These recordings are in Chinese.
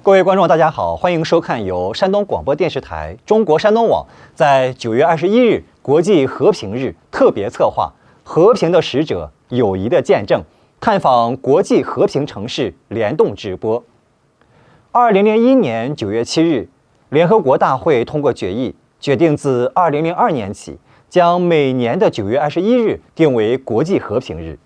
各位观众，大家好，欢迎收看由山东广播电视台中国山东网在9月21日国际和平日特别策划《和平的使者，友谊的见证》，探访国际和平城市联动直播。2001年9月7日，联合国大会通过决议，决定自2002年起，将每年的9月21日定为国际和平日。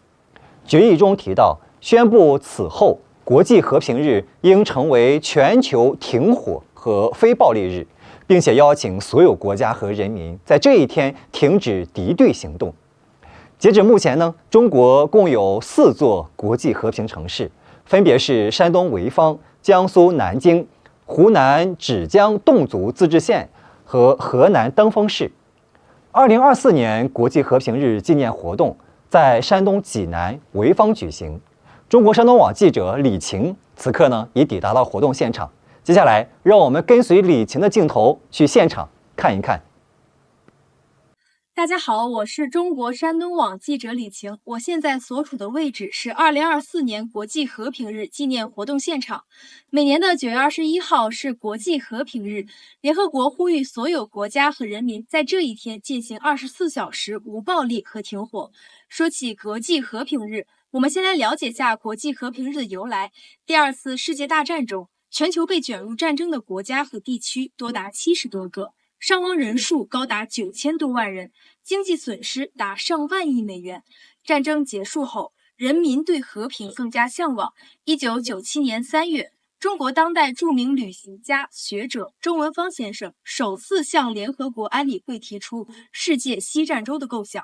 决议中提到，宣布此后国际和平日应成为全球停火和非暴力日，并且邀请所有国家和人民在这一天停止敌对行动。截止目前呢，中国共有4座国际和平城市，分别是山东潍坊、江苏南京、湖南芷江侗族自治县和河南登封市。2024年国际和平日纪念活动在山东济南、潍坊举行。中国山东网记者李晴此刻呢已抵达了活动现场。接下来，让我们跟随李晴的镜头去现场看一看。大家好，我是中国山东网记者李晴。我现在所处的位置是2024年国际和平日纪念活动现场。每年的9月21号是国际和平日，联合国呼吁所有国家和人民在这一天进行24小时无暴力和停火。说起国际和平日，我们先来了解下国际和平日的由来。第2次世界大战中，全球被卷入战争的国家和地区多达70多个，伤亡人数高达9000多万人，经济损失达上万亿美元。战争结束后，人民对和平更加向往。1997年3月，中国当代著名旅行家、学者周文芳先生首次向联合国安理会提出世界西战周的构想。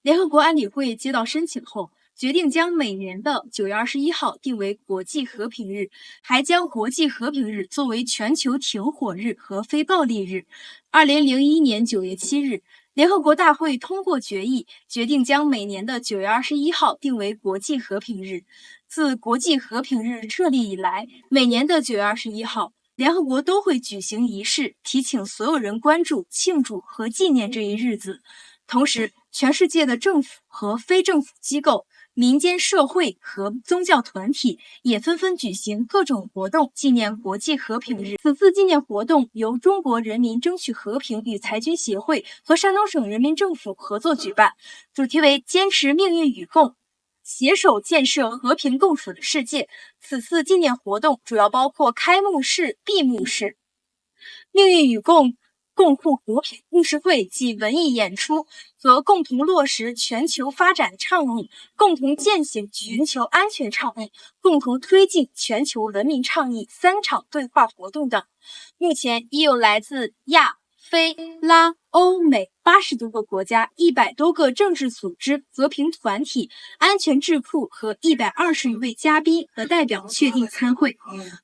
联合国安理会接到申请后，决定将每年的9月21号定为国际和平日，还将国际和平日作为全球停火日和非暴力日。2001年9月7日，联合国大会通过决议，决定将每年的9月21号定为国际和平日。自国际和平日设立以来，每年的9月21号，联合国都会举行仪式，提请所有人关注、庆祝和纪念这一日子。同时，全世界的政府和非政府机构、民间社会和宗教团体也纷纷举行各种活动纪念国际和平日。此次纪念活动由中国人民争取和平与裁军协会和山东省人民政府合作举办，主题为坚持命运与共，携手建设和平共处的世界。此次纪念活动主要包括开幕式、闭幕式。命运与共共护和平故事会及文艺演出和共同落实全球发展倡议、共同践行全球安全倡议、共同推进全球文明倡议3场对话活动等。目前已有来自亚、非、拉、欧、美80多个国家、100多个政治组织、和平团体、安全智库和120余位嘉宾和代表确定参会。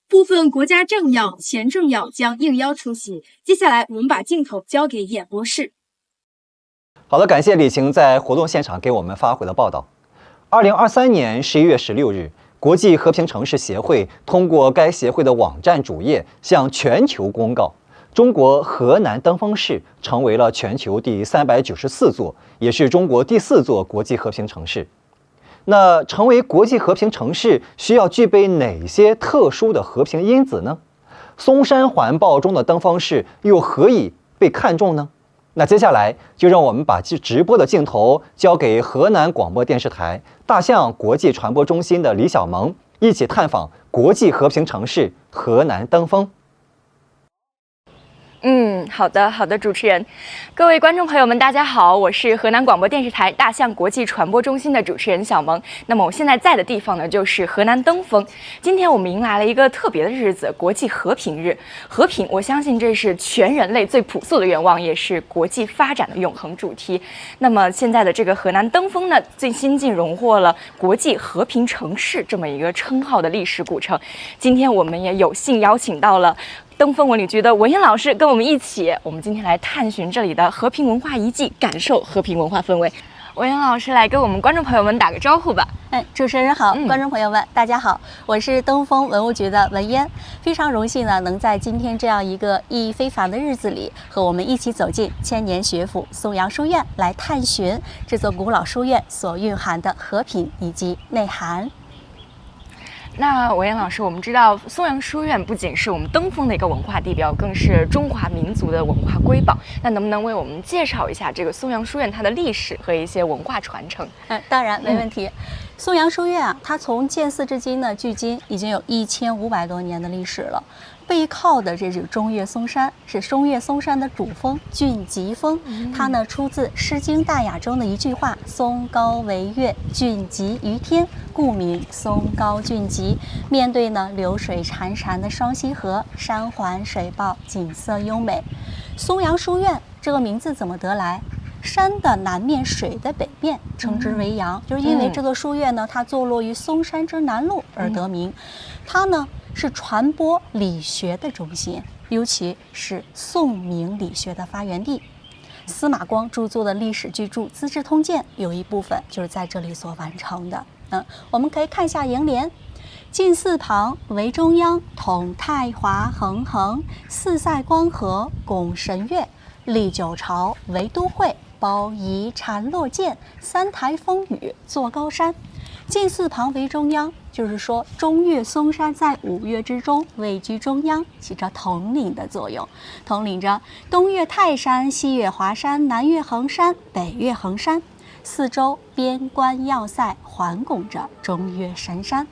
部分国家政要、前政要将应邀出席。接下来，我们把镜头交给演播室。好的，感谢李晴在活动现场给我们发回的报道。2023年11月16日，国际和平城市协会通过该协会的网站主页向全球公告，中国河南登封市成为了全球第394座，也是中国第4座国际和平城市。那成为国际和平城市需要具备哪些特殊的和平因子呢？松山环抱中的登封市又何以被看重呢？那接下来就让我们把直播的镜头交给河南广播电视台大象国际传播中心的李小萌，一起探访国际和平城市河南登封。好的，主持人，各位观众朋友们，大家好，我是河南广播电视台大象国际传播中心的主持人小萌。那么我现在在的地方呢，就是河南登封。今天我们迎来了一个特别的日子——国际和平日。和平，我相信这是全人类最朴素的愿望，也是国际发展的永恒主题。那么现在的这个河南登封呢，最新近荣获了国际和平城市这么一个称号的历史古城。今天我们也有幸邀请到了登封文旅局的文嫣老师跟我们一起，我们今天来探寻这里的和平文化遗迹，感受和平文化氛围。文嫣老师来跟我们观众朋友们打个招呼吧。主持人好，观众朋友们大家好，我是登封文物局的文嫣，非常荣幸呢，能在今天这样一个意义非凡的日子里，和我们一起走进千年学府松阳书院，来探寻这座古老书院所蕴含的和平以及内涵。那文言老师，我们知道松阳书院不仅是我们登封的一个文化地标，更是中华民族的文化瑰宝。那能不能为我们介绍一下这个松阳书院它的历史和一些文化传承？当然没问题。松阳书院啊，它从建寺至今呢，距今已经有1500多年的历史了。背靠的这是中岳嵩山，是中岳嵩山的主峰峻极峰。它呢出自《诗经·大雅》中的一句话：“松高为岳，峻极于天，故名松高峻极。”面对呢流水潺潺的双溪河，山环水抱，景色优美。松阳书院这个名字怎么得来？山的南面，水的北面，称之为阳，就是因为这座书院呢，它坐落于嵩山之南麓而得名。它呢是传播理学的中心，尤其是宋明理学的发源地。司马光著作的历史巨著《资治通鉴》有一部分就是在这里所完成的。我们可以看一下楹联：进寺旁为中央，统太华横横；四塞光和，拱神岳；历九朝为都会，包夷禅落剑；三台风雨坐高山。进寺旁为中央，就是说中岳嵩山在5岳之中位居中央，起着统领的作用，统领着东岳泰山、西岳华山、南岳衡山、北岳衡山，四周边关要塞环拱着中岳神山。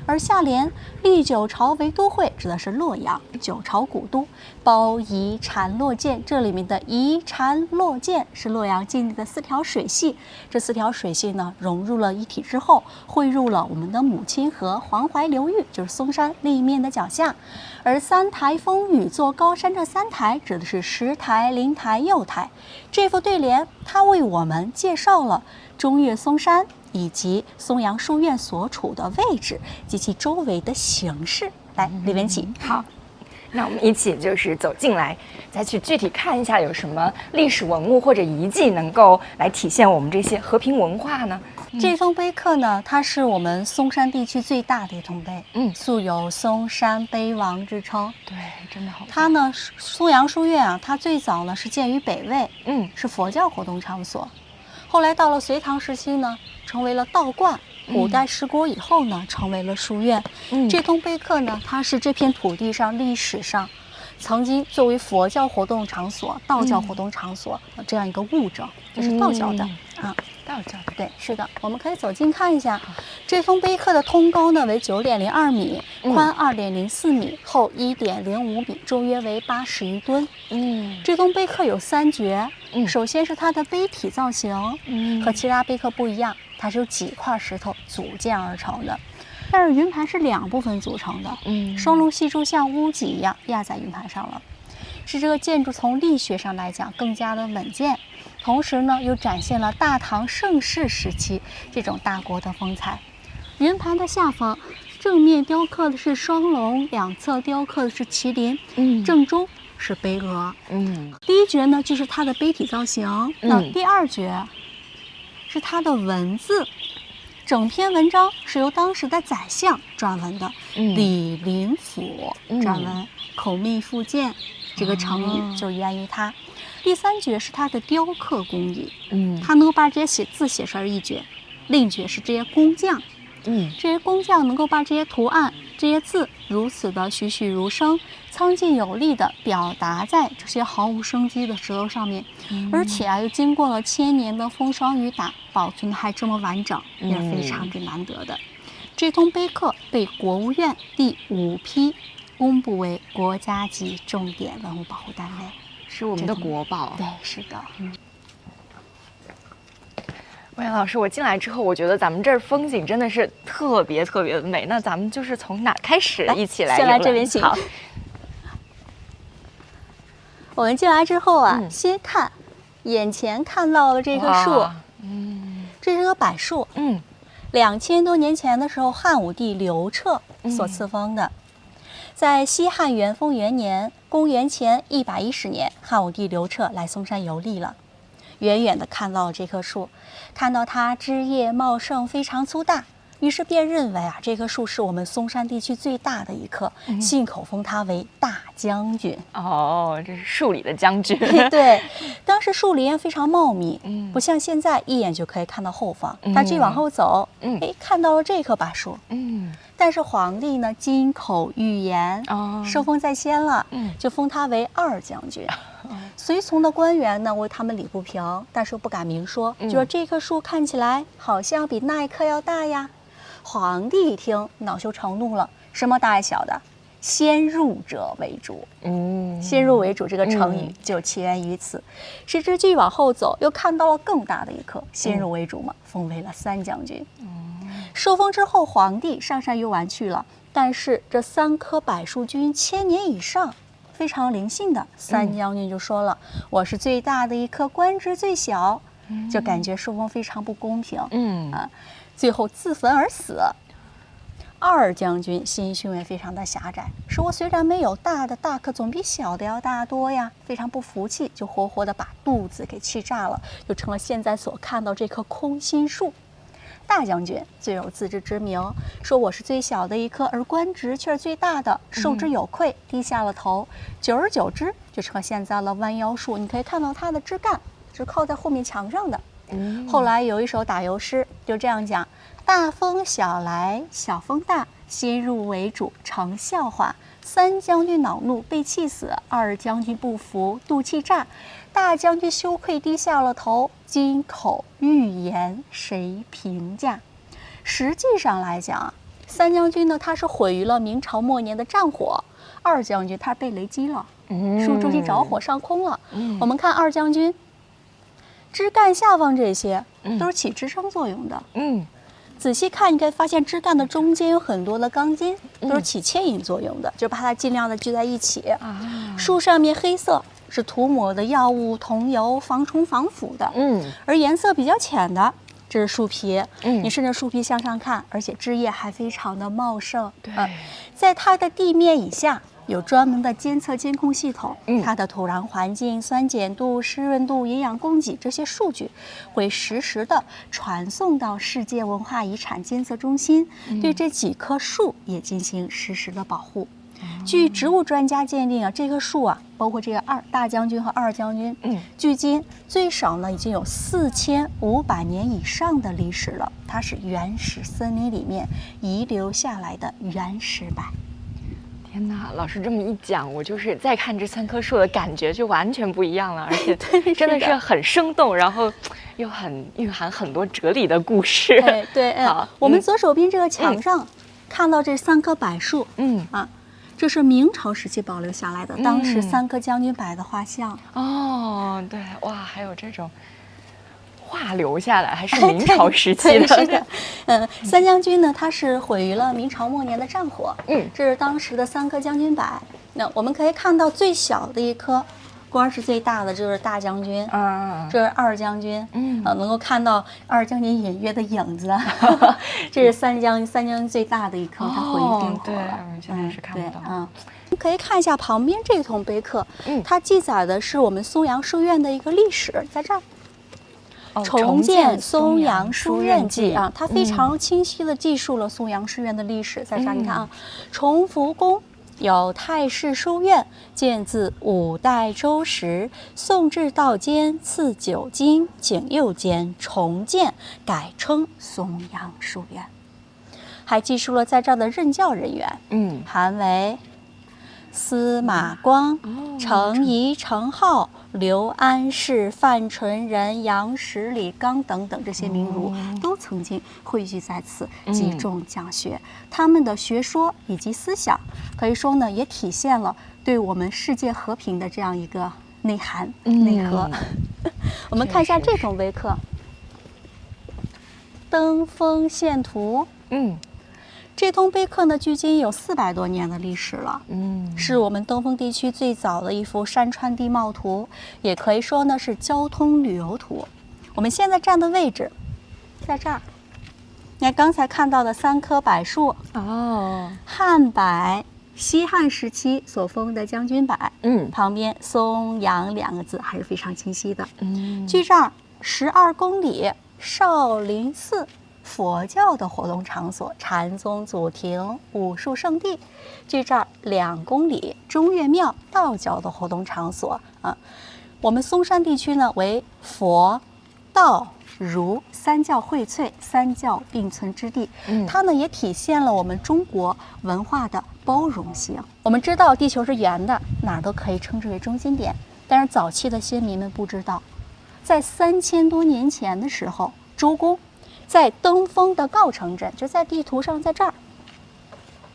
而下联历九朝为都会，指的是洛阳，九朝古都，包夷禅洛涧，这里面的夷禅洛涧是洛阳境内的4条水系，这4条水系呢融入了一体之后，汇入了我们的母亲河黄淮流域，就是嵩山立面的脚下。而三台风雨坐高山，这3台指的是石台、灵台、右台。这副对联它为我们介绍了中岳嵩山以及松阳书院所处的位置及其周围的形势。来，李文启，好，那我们一起就是走进来，再去具体看一下有什么历史文物或者遗迹能够来体现我们这些和平文化呢？这通碑刻呢，它是我们嵩山地区最大的一通碑，素有嵩山碑王之称。对，真的好。它呢，松阳书院啊，它最早呢是建于北魏，是佛教活动场所。后来到了隋唐时期呢，成为了道观。古代失国以后呢，成为了书院。这通碑刻呢，它是这片土地上历史上曾经作为佛教活动场所、道教活动场所这样一个物证，就是道教的道教的。对，是的，我们可以走近看一下。这通碑刻的通高呢为9.02米，宽2.04米，厚1.05米，重约为80余吨。这通碑刻有3绝。首先是它的碑体造型，和其他碑刻不一样，它是由几块石头组建而成的。但是云盘是2部分组成的，双龙戏珠像屋脊一样压在云盘上了，使这个建筑从力学上来讲更加的稳健，同时呢又展现了大唐盛世时期这种大国的风采。云盘的下方正面雕刻的是双龙，两侧雕刻的是麒麟，正中是碑额。第一绝呢就是它的碑体造型，那第2绝是它的文字。整篇文章是由当时的宰相撰文的，李林甫撰文，口蜜腹剑，这个成语就源于它。第3绝是它的雕刻工艺，它能够把这些字写出来一绝。另一绝是这些工匠，这些工匠能够把这些图案、这些字如此的栩栩如生、苍劲有力的表达在这些毫无生机的石头上面，而且又经过了千年的风霜雨打，保存的还这么完整，也是非常之难得的。这通碑刻被国务院第5批公布为国家级重点文物保护单位，是我们的国宝。对，是的。文言老师，我进来之后，我觉得咱们这儿风景真的是特别特别的美。那咱们就是从哪开始一起来？先来这边请。好，我们进来之后啊，先看眼前看到的这棵树，这是棵柏树，2000多年前的时候，汉武帝刘彻所赐封的。在西汉元丰元年，公元前110年，汉武帝刘彻来嵩山游历了。远远的看到了这棵树，看到它枝叶茂盛，非常粗大，于是便认为啊，这棵树是我们嵩山地区最大的一棵，信口封它为大将军。哦，这是树里的将军。对，当时树林非常茂密，不像现在一眼就可以看到后方。他继续往后走，看到了这棵柏树。但是皇帝呢，金口玉言，受封在先了，就封他为二将军。随从的官员呢，为他们理不平，但是不敢明说，就说这棵树看起来好像比那一棵要大呀。皇帝一听，恼羞成怒了，什么大小的？先入者为主。先入为主这个成语就起源于此。谁知继续往后走，又看到了更大的一棵，先入为主嘛，封为了三将军。受封之后，皇帝上山游玩去了，但是这3棵柏树均1000年以上，非常灵性的三将军就说了：“我是最大的一棵，官职最小。”就感觉受封非常不公平。最后自焚而死。二将军心胸也非常的狭窄，说我虽然没有大的大，可总比小的要大多呀，非常不服气，就活活的把肚子给气炸了，就成了现在所看到这棵空心树。大将军最有自知之明，说我是最小的一棵，而官职却是最大的，受之有愧，低下了头。久而久之，就成了现在了弯腰树。你可以看到它的枝干是靠在后面墙上的。后来有一首打油诗，就这样讲：大风小来，小风大，先入为主成笑话。三将军恼怒被气死，二将军不服肚气炸，大将军羞愧低下了头，金口玉言谁评价？实际上来讲，三将军呢，他是毁于了明朝末年的战火，二将军他被雷击了，树中心着火上空了。我们看二将军枝干下方这些都是起支撑作用的。仔细看，你可以发现枝干的中间有很多的钢筋，都是起牵引作用的，就把它尽量的聚在一起。树上面黑色是涂抹的药物、桐油，防虫防腐的。而颜色比较浅的，这是树皮。你顺着树皮向上看，而且枝叶还非常的茂盛。在它的地面以下有专门的监测监控系统，它的土壤环境、酸碱度、湿润度、营养供给这些数据会实时的传送到世界文化遗产监测中心，对这几棵树也进行实时的保护。据植物专家鉴定啊，这棵树啊，包括这个大将军和二将军，距今最少呢已经有4500年以上的历史了，它是原始森林里面遗留下来的原始柏。天哪，老师这么一讲，我就是再看这3棵树的感觉就完全不一样了，而且真的是很生动，然后又很蕴含很多哲理的故事。对，好，我们左手边这个墙上看到这3棵柏树，这是明朝时期保留下来的，当时3棵将军柏的画像。对，哇，还有这种画留下来，还是明朝时期的。是的，三将军呢，他是毁于了明朝末年的战火。这是当时的3棵将军柏。那我们可以看到最小的一棵，官是最大的，就是大将军。这是二将军。能够看到二将军隐约的影子。这是三将军最大的一棵，它毁于兵火了。现在是看不到。可以看一下旁边这桶碑刻，它记载的是我们松阳书院的一个历史，在这儿。重建松阳书院记啊，它非常清晰地记述了松阳书院的历史。在这儿你看啊，崇福宫有太师书院，建自5代周时，宋至道间赐9经，景佑间重建，改称松阳书院。还记述了在这儿的任教人员，韩为、司马光、程颐、程颢、刘安世、范纯仁、杨时、李纲等等这些名儒都曾经汇聚在此，集中讲学。他们的学说以及思想，可以说呢，也体现了对我们世界和平的这样一个内涵、内核。我们看一下这种碑刻，登封县图。这通碑刻呢，距今有400多年的历史了。是我们登封地区最早的一幅山川地貌图，也可以说呢是交通旅游图。我们现在站的位置，在这儿。你看刚才看到的3棵柏树，汉柏，西汉时期所封的将军柏。旁边松阳2个字还是非常清晰的。距这儿12公里，少林寺佛教的活动场所，禅宗祖庭、武术圣地。距这儿2公里，中岳庙，道教的活动场所啊。我们嵩山地区呢为佛、道、儒3教荟萃、3教并存之地。它呢也体现了我们中国文化的包容性。我们知道地球是圆的，哪儿都可以称之为中心点。但是早期的先民们不知道，在3000多年前的时候，周公在登封的郜城镇，就在地图上，在这儿，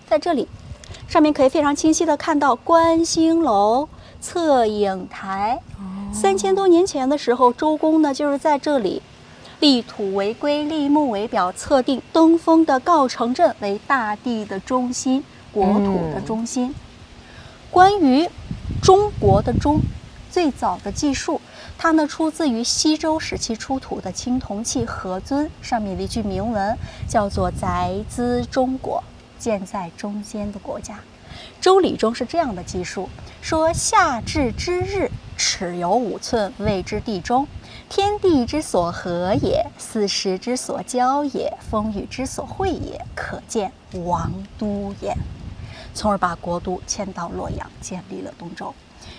在这里，上面可以非常清晰的看到观星楼、测影台。3000多年前的时候，周公呢就是在这里立土为规，立木为表，测定登封的郜城镇为大地的中心，国土的中心。关于中国的钟最早的记述，它呢出自于西周时期出土的青铜器何尊上面的一句铭文，叫做载兹中国，建在中间的国家。周礼中是这样的记述，说夏至之日，尺有5寸，谓之地中。天地之所合也，四时之所交也，风雨之所会也，可见王都也。从而把国都迁到洛阳，建立了东周。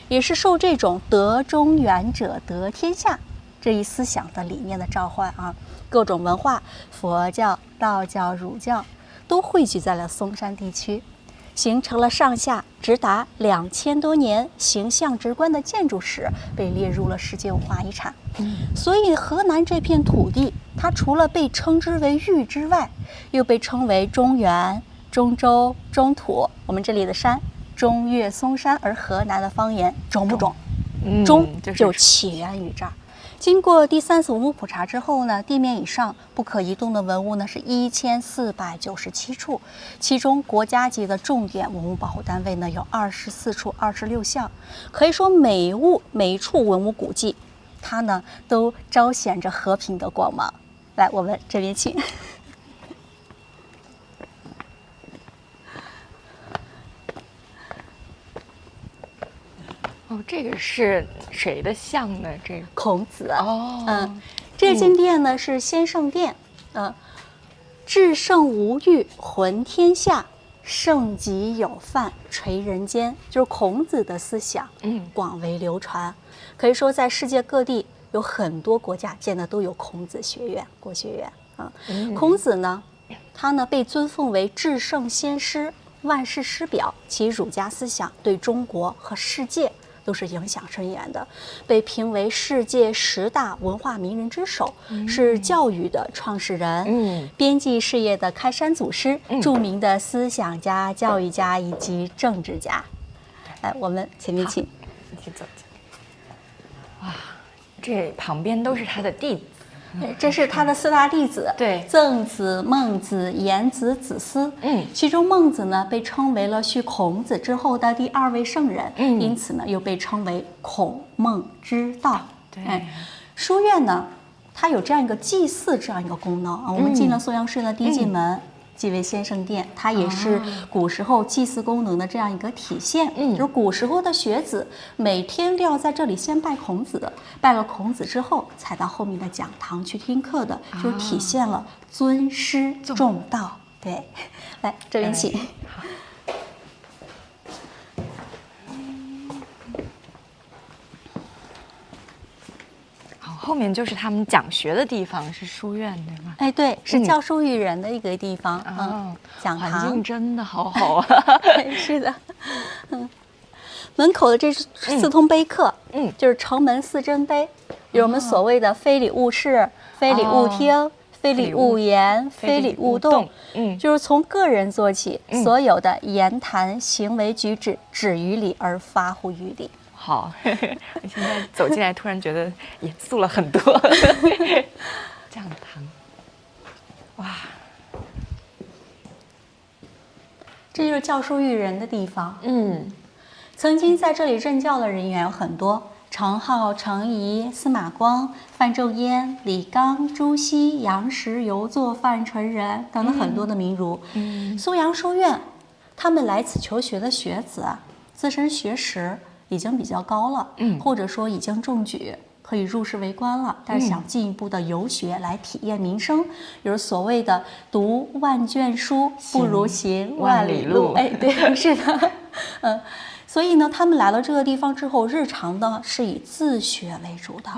也是受这种得中原者得天下这一思想的理念的召唤啊，各种文化，佛教、道教、儒教都汇聚在了嵩山地区，形成了上下直达2000多年、形象直观的建筑史，被列入了世界文化遗产。所以河南这片土地，它除了被称之为豫之外，又被称为中原、中州、中土。我们这里的山，中岳嵩山，而河南的方言中不中？中就起源于这儿。经过第3次文物普查之后呢，地面以上不可移动的文物呢是1497处，其中国家级的重点文物保护单位呢有24处26项，可以说每一处文物古迹，它呢都彰显着和平的光芒。来，我们这边请。哦，这个是谁的像呢？这个孔子。哦，这间殿呢是先圣殿，至圣无欲，浑天下，圣极有范，垂人间，就是孔子的思想，广为流传。可以说，在世界各地有很多国家建的都有孔子学院、国学院啊。孔子呢，他呢被尊奉为至圣先师、万世师表，其儒家思想对中国和世界都是影响深远的，被评为世界10大文化名人之首，是教育的创始人，编辑事业的开山祖师，著名的思想家、教育家以及政治家。来，我们前面请，一起走进。哇，这旁边都是他的弟子。这是他的4大弟子，对，曾子、孟子、颜子、子思。其中孟子呢被称为了续孔子之后的第2位圣人，因此呢又被称为孔孟之道。对，书院呢，它有这样一个祭祀这样一个功能啊。我们进了嵩阳书院的第一进门，即为先圣殿，它也是古时候祭祀功能的这样一个体现。就是古时候的学子每天都要在这里先拜孔子，拜了孔子之后，才到后面的讲堂去听课的，就是体现了尊师重道。对，来这边请。好。后面就是他们讲学的地方，是书院对吗？哎，对，是教书育人的一个地方。讲堂环境真的好好啊。是的，门口的这是4通碑刻，就是城门4珍碑，有我们所谓的非礼勿视、非礼勿听、非礼勿言、非礼勿动。就是从个人做起，所有的言谈行为举止止于礼而发乎于礼。好，我现在走进来，突然觉得严肃了很多。讲堂，哇，这就是教书育人的地方。曾经在这里任教的人员有很多，程颢、程颐、司马光、范仲淹、李纲、朱熹、杨时、游作、范纯仁等等很多的名儒。嵩阳书院，他们来此求学的学子啊，自身学识已经比较高了，或者说已经中举，可以入仕为官了，但是想进一步的游学来体验民生，有所谓的读万卷书不如行万里路。哎，对，是的，所以呢，他们来了这个地方之后，日常呢是以自学为主的。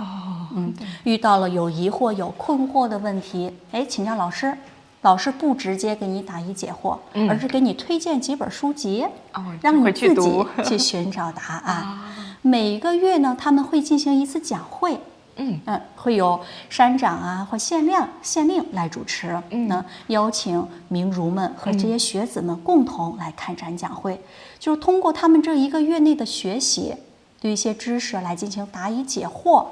遇到了有疑惑、有困惑的问题，哎，请教老师。老师不直接给你答疑解惑，而是给你推荐几本书籍，让你自己去寻找答案。每个月呢，他们会进行一次讲会，会有山长啊或县令来主持，邀请名儒们和这些学子们共同来开展讲会，就是通过他们这1个月内的学习，对一些知识来进行答疑解惑，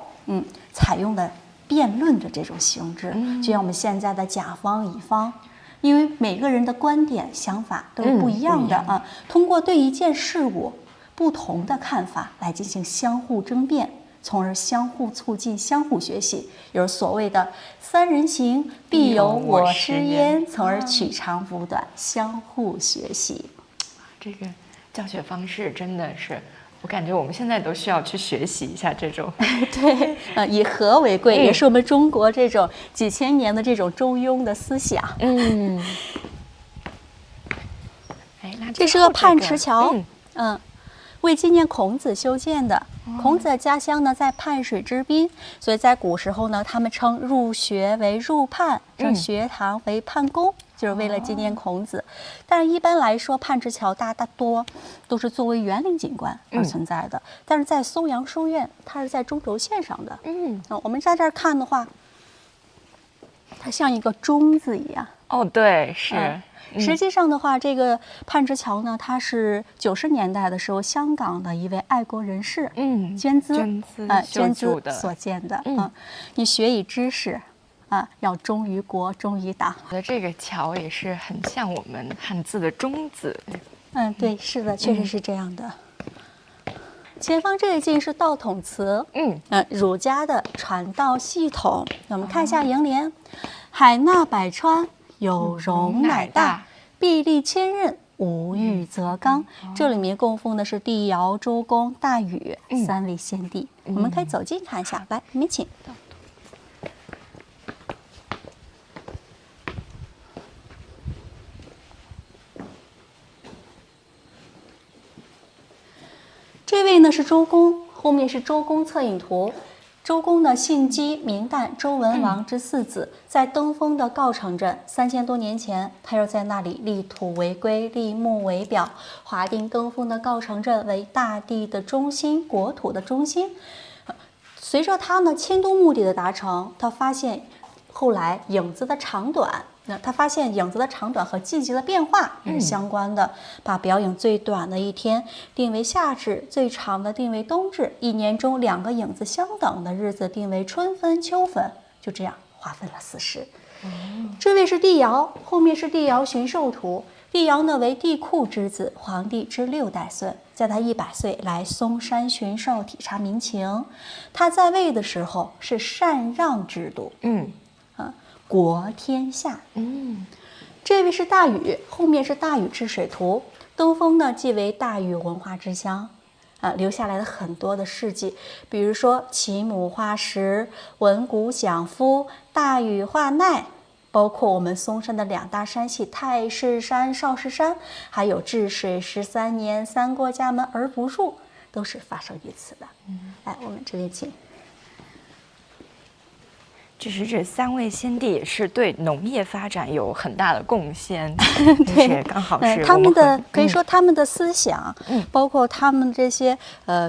采用的辩论的这种形式，就像我们现在的甲方乙方，因为每个人的观点想法都是不一样的啊，通过对一件事物不同的看法来进行相互争辩，从而相互促进、相互学习，有所谓的三人行必有我师焉，从而取长补短，相互学习。这个教学方式真的是。我感觉我们现在都需要去学习一下这种，对，以和为贵，也是我们中国这种几千年的这种中庸的思想。这是个泮池桥，为纪念孔子修建的。孔子的家乡呢在泮水之滨，所以在古时候呢，他们称入学为入泮，称学堂为泮宫。就是为了纪念孔子，但是一般来说，泮池桥大多都是作为园林景观而存在的。但是在松阳书院，它是在中轴线上的。我们在这儿看的话，它像一个钟字一样。对，是。实际上的话，这个泮池桥呢，它是90年代的时候，香港的一位爱国人士捐资所建的。你学以知识。要忠于国，忠于党。我觉得这个桥也是很像我们汉字的忠字。对，是的，确实是这样的。前方这一进是道统祠，儒家的传道系统。我们看一下楹联：海纳百川，有容乃大；壁立千仞，无欲则刚。这里面供奉的是帝尧、周公、大禹3位先帝。我们可以走近看一下，来，你们请。这位呢是周公，后面是周公策引图。周公呢姓姬名旦，周文王之4子，在登封的郜城镇3000多年前，他又在那里立土为规，立木为表，划定登封的郜城镇为大地的中心，国土的中心。随着他呢迁都目的的达成，他发现后来影子的长短。他发现影子的长短和季节的变化也是相关的，把表影最短的一天定为夏至，最长的定为冬至，一年中2个影子相等的日子定为春分、秋分，就这样划分了4时。这位是帝尧，后面是帝尧巡狩图。帝尧呢为帝喾之子，皇帝之6代孙，在他100岁来嵩山巡狩，体察民情。他在位的时候是禅让制度，国天下。这位是大禹，后面是大禹治水图。登封呢即为大禹文化之乡，留下来的很多的事迹，比如说齐母化石、文谷享夫、大禹化奈，包括我们嵩山的2大山系太室山、少室山，还有治水13年，3过家门而不入，都是发生于此的。来，我们这边请。就是这3位先帝也是对农业发展有很大的贡献，对，刚好是他们的可以说他们的思想，包括他们这些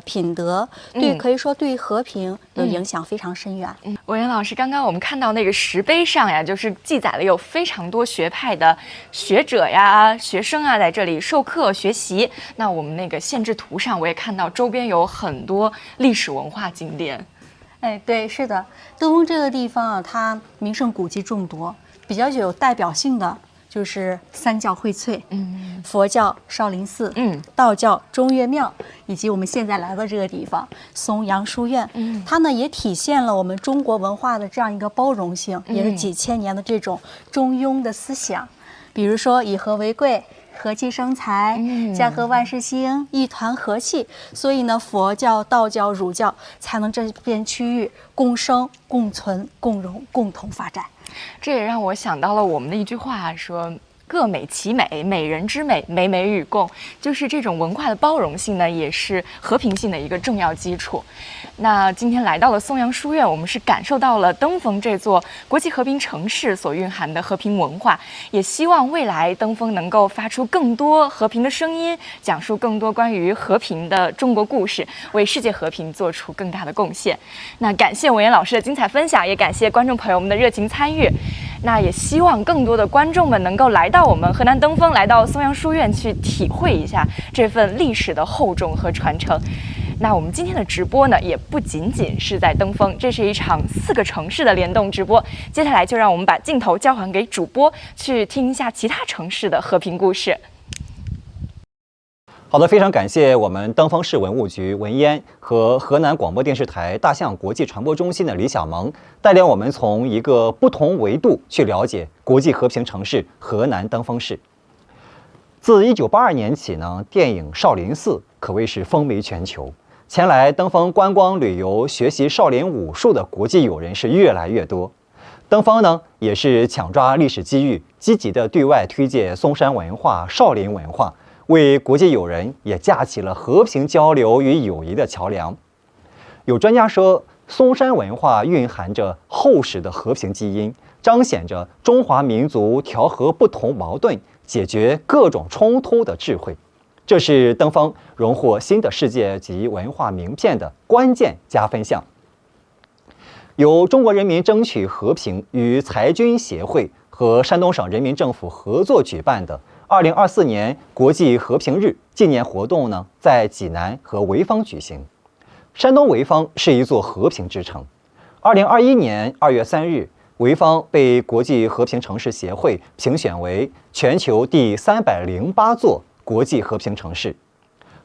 品德，对可以说对和平有影响非常深远。文言老师，刚刚我们看到那个石碑上呀，就是记载了有非常多学派的学者呀、学生啊在这里授课学习。那我们那个县志图上，我也看到周边有很多历史文化景点。对，是的，登封这个地方啊，它名胜古迹众多，比较有代表性的就是3教荟萃，佛教少林寺，道教中岳庙，以及我们现在来到这个地方松阳书院，它呢也体现了我们中国文化的这样一个包容性，也是几千年的这种中庸的思想。比如说以和为贵，和气生财，家和万事兴，一团和气。所以呢，佛教、道教、儒教才能这片区域共生、共存、共荣、共同发展。这也让我想到了我们的一句话说。各美其美，美人之美，美美与共，就是这种文化的包容性呢，也是和平性的一个重要基础。那今天来到了松阳书院，我们是感受到了登封这座国际和平城市所蕴含的和平文化，也希望未来登封能够发出更多和平的声音，讲述更多关于和平的中国故事，为世界和平做出更大的贡献。那感谢文言老师的精彩分享，也感谢观众朋友们的热情参与。那也希望更多的观众们能够来到我们河南登封，来到松阳书院去体会一下这份历史的厚重和传承。那我们今天的直播呢，也不仅仅是在登封，这是一场4个城市的联动直播。接下来就让我们把镜头交还给主播，去听一下其他城市的和平故事。好的，非常感谢我们登封市文物局文嫣和河南广播电视台大象国际传播中心的李小萌，带领我们从一个不同维度去了解国际和平城市河南登封市。自1982年起呢，电影《少林寺》可谓是风靡全球，前来登封观光旅游、学习少林武术的国际友人是越来越多。登封呢，也是抢抓历史机遇，积极的对外推介嵩山文化、少林文化。为国际友人也架起了和平交流与友谊的桥梁。有专家说，嵩山文化蕴含着厚实的和平基因，彰显着中华民族调和不同矛盾、解决各种冲突的智慧。这是登封荣获新的世界级文化名片的关键加分项。由中国人民争取和平与裁军协会和山东省人民政府合作举办的2024年国际和平日纪念活动呢，在济南和潍坊举行。山东潍坊是一座和平之城。2021年2月3日，潍坊被国际和平城市协会评选为全球第308座国际和平城市。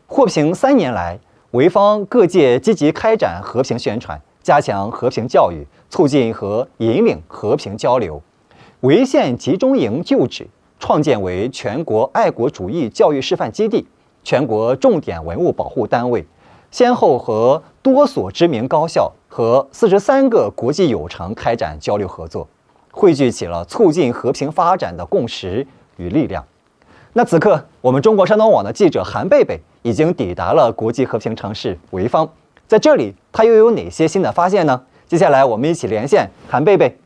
获评3年来，潍坊各界积极开展和平宣传，加强和平教育，促进和引领和平交流。潍县集中营旧址创建为全国爱国主义教育示范基地、全国重点文物保护单位，先后和多所知名高校和43个国际友城开展交流合作，汇聚起了促进和平发展的共识与力量。那此刻，我们中国山东网的记者韩贝贝已经抵达了国际和平城市潍坊，在这里，他又有哪些新的发现呢？接下来，我们一起连线韩贝贝。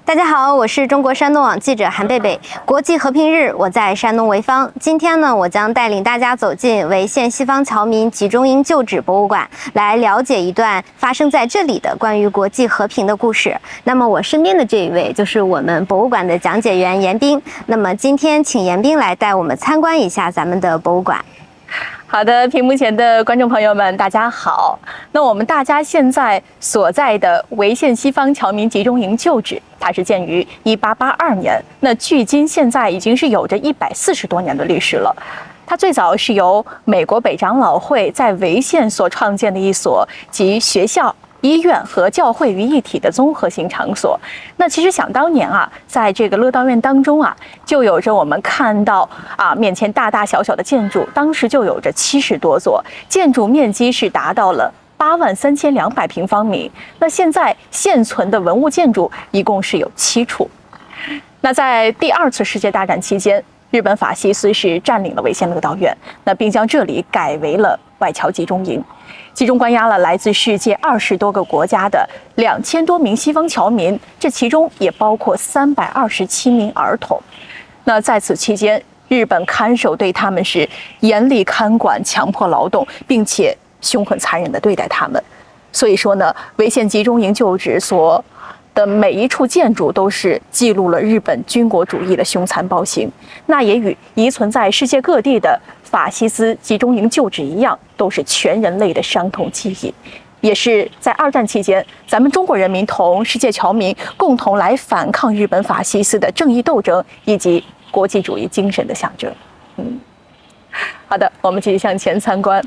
大家好，我是中国山东网记者韩贝贝。国际和平日，我在山东潍坊。今天呢，我将带领大家走进潍县西方侨民集中营旧址博物馆，来了解一段发生在这里的关于国际和平的故事。那么我身边的这一位就是我们博物馆的讲解员严彬。那么今天请严彬来带我们参观一下咱们的博物馆。好的，屏幕前的观众朋友们，大家好。那我们大家现在所在的潍县西方侨民集中营旧址，它是建于1882年，那距今现在已经是有着140多年的历史了。它最早是由美国北长老会在潍县所创建的一所集学校、医院和教会于一体的综合性场所。那其实想当年啊，在这个乐道院当中啊，就有着我们看到面前大大小小的建筑，当时就有着70多座，建筑面积是达到了83200平方米。那现在现存的文物建筑一共是有7处。那在第2次世界大战期间，日本法西斯是占领了潍县乐道院，那并将这里改为了外侨集中营。集中关押了来自世界20多个国家的2000多名西方侨民，这其中也包括327名儿童。那在此期间，日本看守对他们是严厉看管、强迫劳动，并且凶狠残忍地对待他们。所以说呢，潍县集中营旧址所的每一处建筑都是记录了日本军国主义的凶残暴行，那也与遗存在世界各地的法西斯集中营旧址一样，都是全人类的伤痛记忆，也是在2战期间，咱们中国人民同世界侨民共同来反抗日本法西斯的正义斗争以及国际主义精神的象征。好的，我们继续向前参观。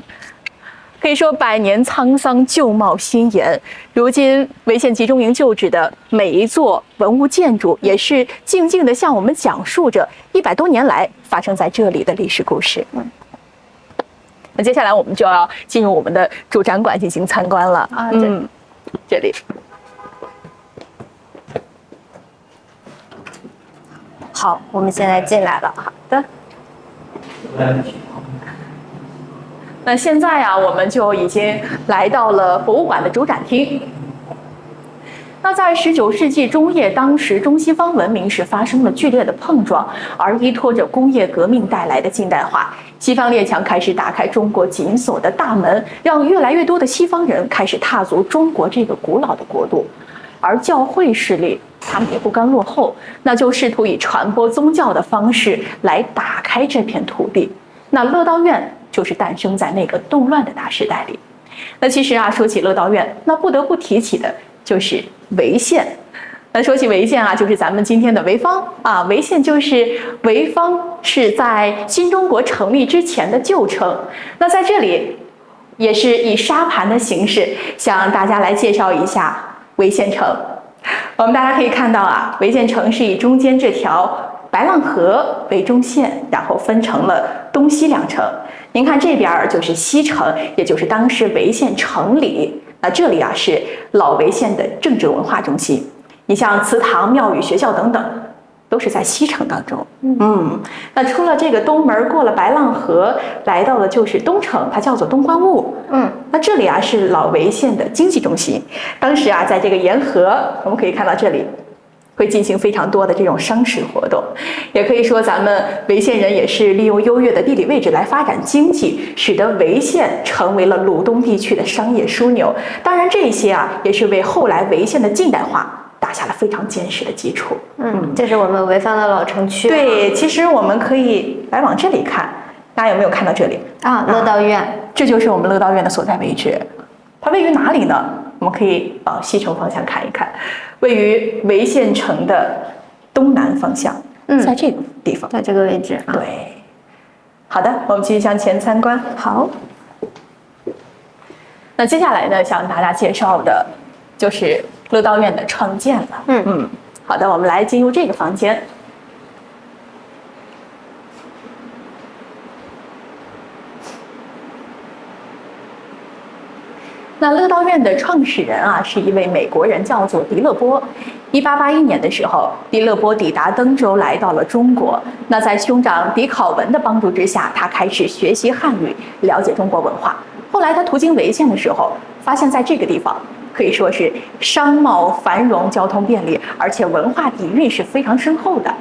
可以说百年沧桑，旧貌新颜。如今潍县集中营旧址的每一座文物建筑，也是静静地向我们讲述着100多年来发生在这里的历史故事。那接下来我们就要进入我们的主展馆进行参观了啊。这里。好，我们现在进来了。好的。那现在啊，我们就已经来到了博物馆的主展厅。那在19世纪中叶，当时中西方文明是发生了剧烈的碰撞，而依托着工业革命带来的近代化，西方列强开始打开中国紧锁的大门，让越来越多的西方人开始踏足中国这个古老的国度。而教会势力他们也不甘落后，那就试图以传播宗教的方式来打开这片土地。那乐道院就是诞生在那个动乱的大时代里。那其实啊，说起乐道院，那不得不提起的就是潍县。那说起潍县啊，就是咱们今天的潍坊啊。潍县就是潍坊是在新中国成立之前的旧称。那在这里也是以沙盘的形式向大家来介绍一下潍县城。我们大家可以看到啊，潍县城是以中间这条白浪河为中线，然后分成了东西两城。您看这边就是西城，也就是当时潍县城里。那这里啊是老潍县的政治文化中心。你像祠堂、庙宇、学校等等，都是在西城当中。那出了这个东门，过了白浪河，来到了就是东城，它叫做东关坞。那这里啊是老潍县的经济中心。当时啊，在这个沿河，我们可以看到这里会进行非常多的这种商事活动，也可以说咱们潍县人也是利用优越的地理位置来发展经济，使得潍县成为了鲁东地区的商业枢纽。当然，这些啊也是为后来潍县的近代化打下了非常坚实的基础。这是我们潍坊的老城区。对，其实我们可以来往这里看，大家有没有看到这里啊？乐道院，这就是我们乐道院的所在位置。它位于哪里呢？我们可以往西城方向看一看，位于潍县城的东南方向，在这个地方，在这个位置。对，好的，我们继续向前参观。好，那接下来呢，向大家介绍的就是乐道院的创建了。好的，我们来进入这个房间。那乐道院的创始人啊，是一位美国人，叫做狄勒波。1881年的时候，狄勒波抵达登州，来到了中国。那在兄长狄考文的帮助之下，他开始学习汉语，了解中国文化。后来他途经潍县的时候，发现在这个地方可以说是商贸繁荣，交通便利，而且文化底蕴是非常深厚的。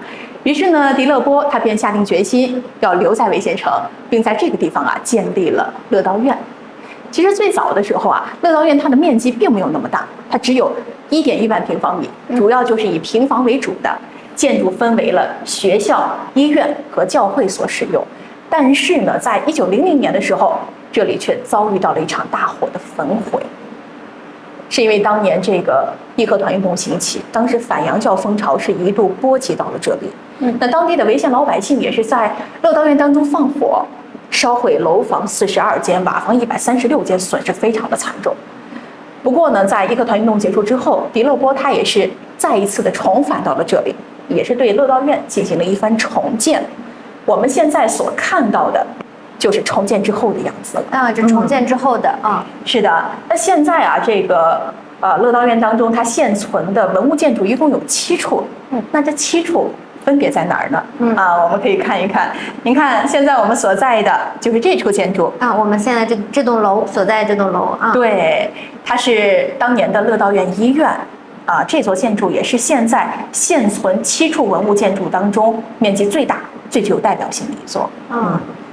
于是呢，狄勒波他便下定决心要留在潍县城，并在这个地方啊建立了乐道院。其实最早的时候啊，乐道院它的面积并没有那么大，它只有1.1万平方米，主要就是以平房为主的建筑，分为了学校、医院和教会所使用。但是呢，在1900年的时候，这里却遭遇到了一场大火的焚毁，是因为当年这个义和团运动兴起，当时反洋教风潮是一度波及到了这里。那当地的潍县老百姓也是在乐道院当中放火，烧毁楼房42间，瓦房136间，损失非常的惨重。不过呢，在义和团运动结束之后，狄勒波他也是再一次的重返到了这里，也是对乐道院进行了一番重建。我们现在所看到的，就是重建之后的样子啊，这重建之后的啊，是的。那现在啊，这个乐道院当中，它现存的文物建筑一共有7处。那这7处分别在哪儿呢？我们可以看一看。您看，现在我们所在的就是这处建筑啊，我们现在这栋楼所在这栋楼啊，对，它是当年的乐道院医院啊。这座建筑也是现在现存7处文物建筑当中面积最大、最具有代表性的一座。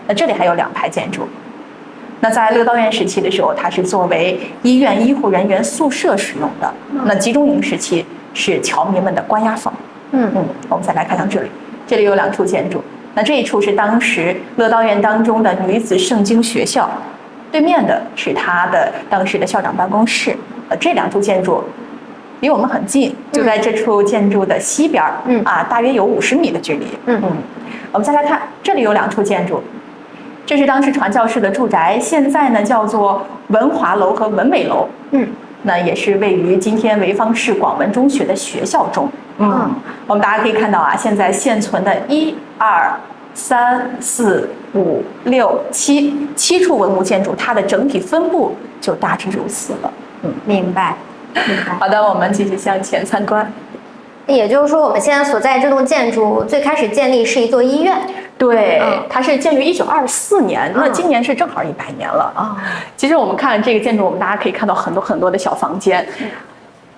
那这里还有2排建筑。那在乐道院时期的时候，它是作为医院医护人员宿舍使用的。那集中营时期是侨民们的关押房。我们再来看看这里，这里有2处建筑。那这一处是当时乐道院当中的女子圣经学校，对面的是他的当时的校长办公室。这2处建筑离我们很近，就在这处建筑的西边，大约有50米的距离。我们再来看，这里有2处建筑，这是当时传教士的住宅，现在呢叫做文华楼和文美楼。那也是位于今天潍坊市广文中学的学校中。我们大家可以看到啊，现在现存的1、2、3、4、5、6、7处文物建筑，它的整体分布就大致如此了。明白。好的，我们继续向前参观。也就是说，我们现在所在这栋建筑最开始建立是一座医院。对，它是建于1924年，那今年是正好100年了啊。其实我们看这个建筑，我们大家可以看到很多的小房间。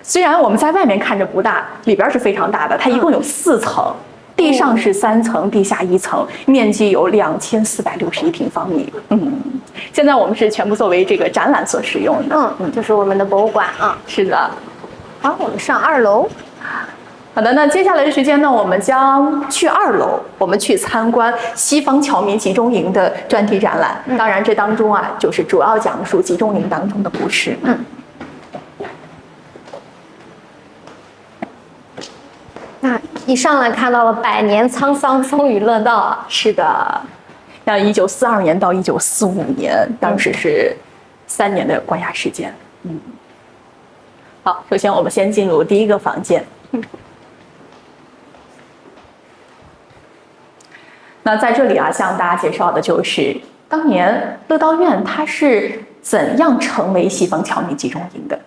虽然我们在外面看着不大，里边是非常大的，它一共有4层，地上是3层，地下1层，面积有2461平方米。现在我们是全部作为这个展览所使用的。就是我们的博物馆啊。是的。好，我们上2楼。好的，那接下来的时间呢，我们将去2楼，我们去参观西方侨民集中营的专题展览。当然，这当中啊，就是主要讲述集中营当中的故事。那一上来看到了100年沧桑，风雨乐道啊。是的，像1942年到1945年，当时是3年的关押时间。好，首先我们先进入第一个房间。那在这里啊，向大家介绍的就是当年乐道院它是怎样成为西方侨民集中营的。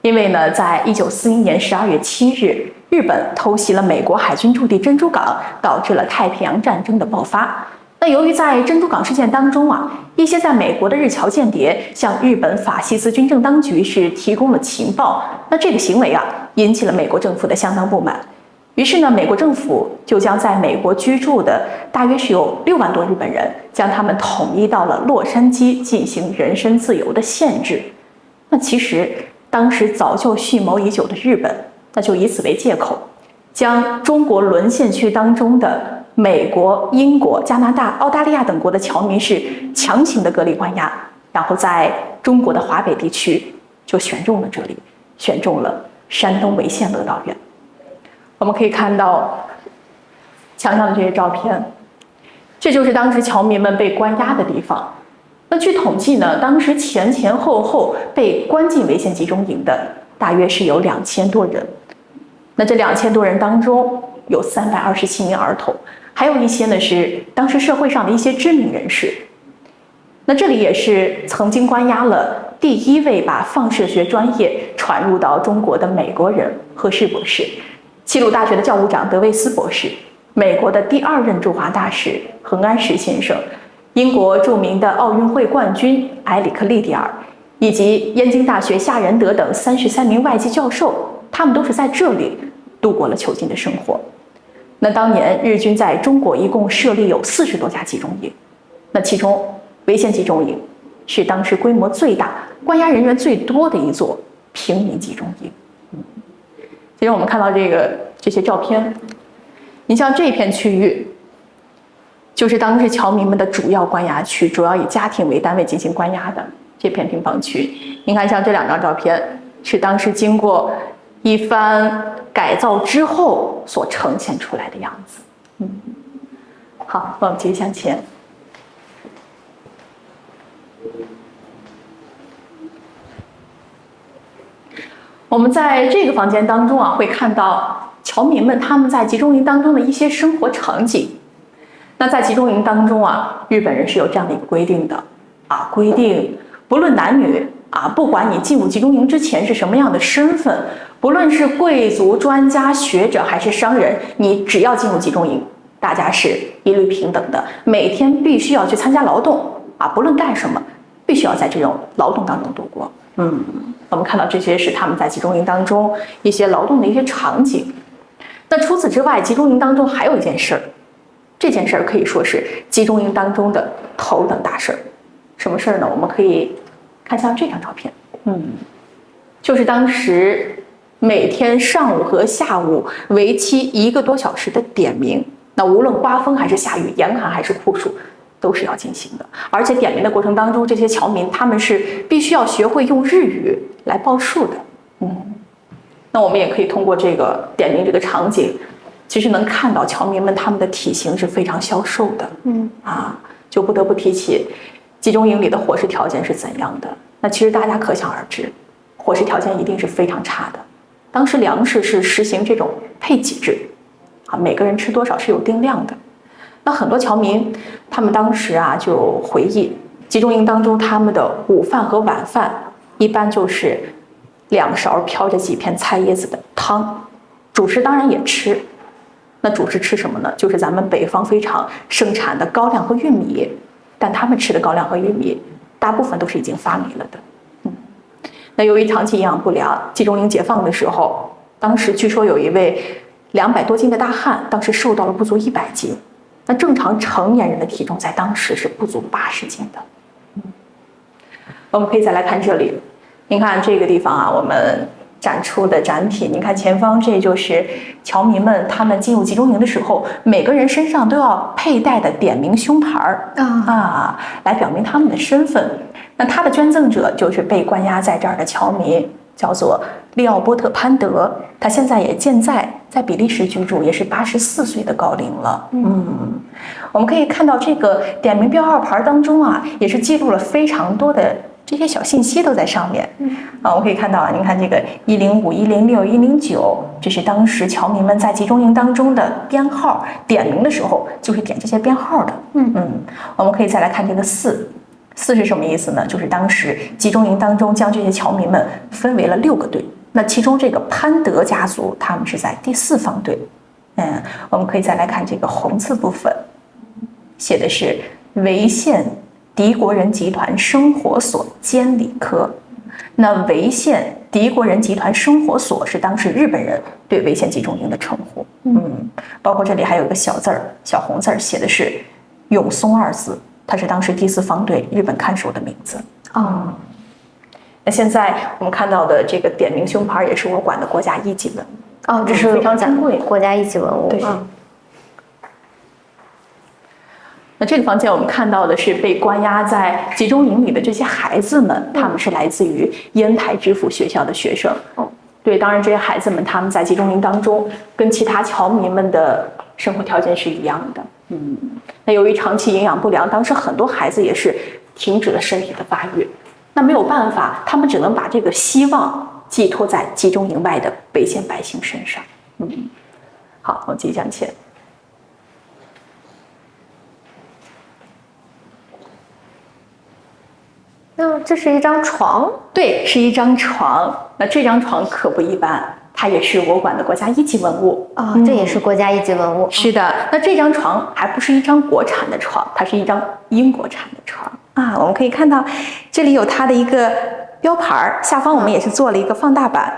因为呢，在1941年12月7日，日本偷袭了美国海军驻地珍珠港，导致了太平洋战争的爆发。那由于在珍珠港事件当中啊，一些在美国的日侨间谍向日本法西斯军政当局是提供了情报，那这个行为啊，引起了美国政府的相当不满。于是呢，美国政府就将在美国居住的大约是有6万多日本人，将他们统一到了洛杉矶进行人身自由的限制。那其实当时早就蓄谋已久的日本，那就以此为借口，将中国沦陷区当中的美国、英国、加拿大、澳大利亚等国的侨民是强行的隔离关押，然后在中国的华北地区就选中了这里，选中了山东潍县乐道院。我们可以看到墙上的这些照片，这就是当时侨民们被关押的地方。那据统计呢，当时前后被关进潍县集中营的大约是有2000多人。那这2000多人当中有327名儿童，还有一些呢是当时社会上的一些知名人士。那这里也是曾经关押了第1位把放射学专业传入到中国的美国人赫氏博士，齐鲁大学的教务长德维斯博士，美国的第2任驻华大使恒安石先生，英国著名的奥运会冠军埃里克利迪尔，以及燕京大学夏仁德等33名外籍教授，他们都是在这里度过了囚禁的生活。那当年日军在中国一共设立有40多家集中营，那其中潍县集中营是当时规模最大、关押人员最多的一座平民集中营。其实我们看到这些照片，你像这片区域，就是当时侨民们的主要关押区，主要以家庭为单位进行关押的这片平房区。您看，像这2张照片，是当时经过一番改造之后所呈现出来的样子。好，我们继续向前。我们在这个房间当中啊，会看到侨民们他们在集中营当中的一些生活场景。那在集中营当中啊，日本人是有这样的一个规定的啊，规定不论男女啊，不管你进入集中营之前是什么样的身份，不论是贵族、专家、学者还是商人，你只要进入集中营，大家是一律平等的，每天必须要去参加劳动啊，不论干什么，必须要在这种劳动当中度过。我们看到这些是他们在集中营当中一些劳动的一些场景。那除此之外，集中营当中还有一件事儿，这件事儿可以说是集中营当中的头等大事儿。什么事儿呢？我们可以看像这张照片，就是当时每天上午和下午为期1个多小时的点名。那无论刮风还是下雨，严寒还是酷暑，都是要进行的。而且点名的过程当中，这些侨民他们是必须要学会用日语来报数的。那我们也可以通过这个点名这个场景，其实能看到侨民们他们的体型是非常消瘦的。就不得不提起集中营里的伙食条件是怎样的。那其实大家可想而知，伙食条件一定是非常差的。当时粮食是实行这种配给制，每个人吃多少是有定量的。那很多侨民他们当时就回忆，集中营当中他们的午饭和晚饭一般就是2勺飘着几片菜叶子的汤，主食当然也吃。那主食吃什么呢？就是咱们北方非常盛产的高粱和玉米，但他们吃的高粱和玉米大部分都是已经发霉了的。那由于长期营养不良，集中营解放的时候，当时据说有一位200多斤的大汉，当时瘦到了不足100斤。那正常成年人的体重在当时是不足80斤的。我们可以再来看这里，您看这个地方我们展出的展品，您看前方，这就是侨民们他们进入集中营的时候，每个人身上都要佩戴的点名胸牌来表明他们的身份。那他的捐赠者就是被关押在这儿的侨民，叫做利奥波特·潘德，他现在也健在比利时居住，也是84岁的高龄了。我们可以看到这个点名标号牌当中也是记录了非常多的这些小信息都在上面。我们可以看到您看这个105、106、109，这是当时侨民们在集中营当中的编号，点名的时候就是点这些编号的。我们可以再来看这个4是什么意思呢？就是当时集中营当中将这些侨民们分为了6个队，那其中这个潘德家族他们是在第4方队。我们可以再来看这个红字部分，写的是潍县敌国人集团生活所监理科。那潍县敌国人集团生活所是当时日本人对潍县集中营的称呼。包括这里还有一个小字儿，小红字儿，写的是永松2字，它是当时第4方队日本看守的名字。那现在我们看到的这个点名胸牌也是我馆的国家一级文物。这是非常珍贵，国家一级文物。对。那这个房间我们看到的是被关押在集中营里的这些孩子们，他们是来自于烟台知府学校的学生。对，当然这些孩子们他们在集中营当中跟其他侨民们的生活条件是一样的。那由于长期营养不良，当时很多孩子也是停止了身体的发育。那没有办法，他们只能把这个希望寄托在集中营外的潍县百姓身上。好，我们继续向前。那这是一张床？对，是一张床。那这张床可不一般，它也是我馆的国家一级文物。这也是国家一级文物。是的，那这张床还不是一张国产的床，它是一张英国产的床。我们可以看到这里有它的一个标牌，下方我们也是做了一个放大版。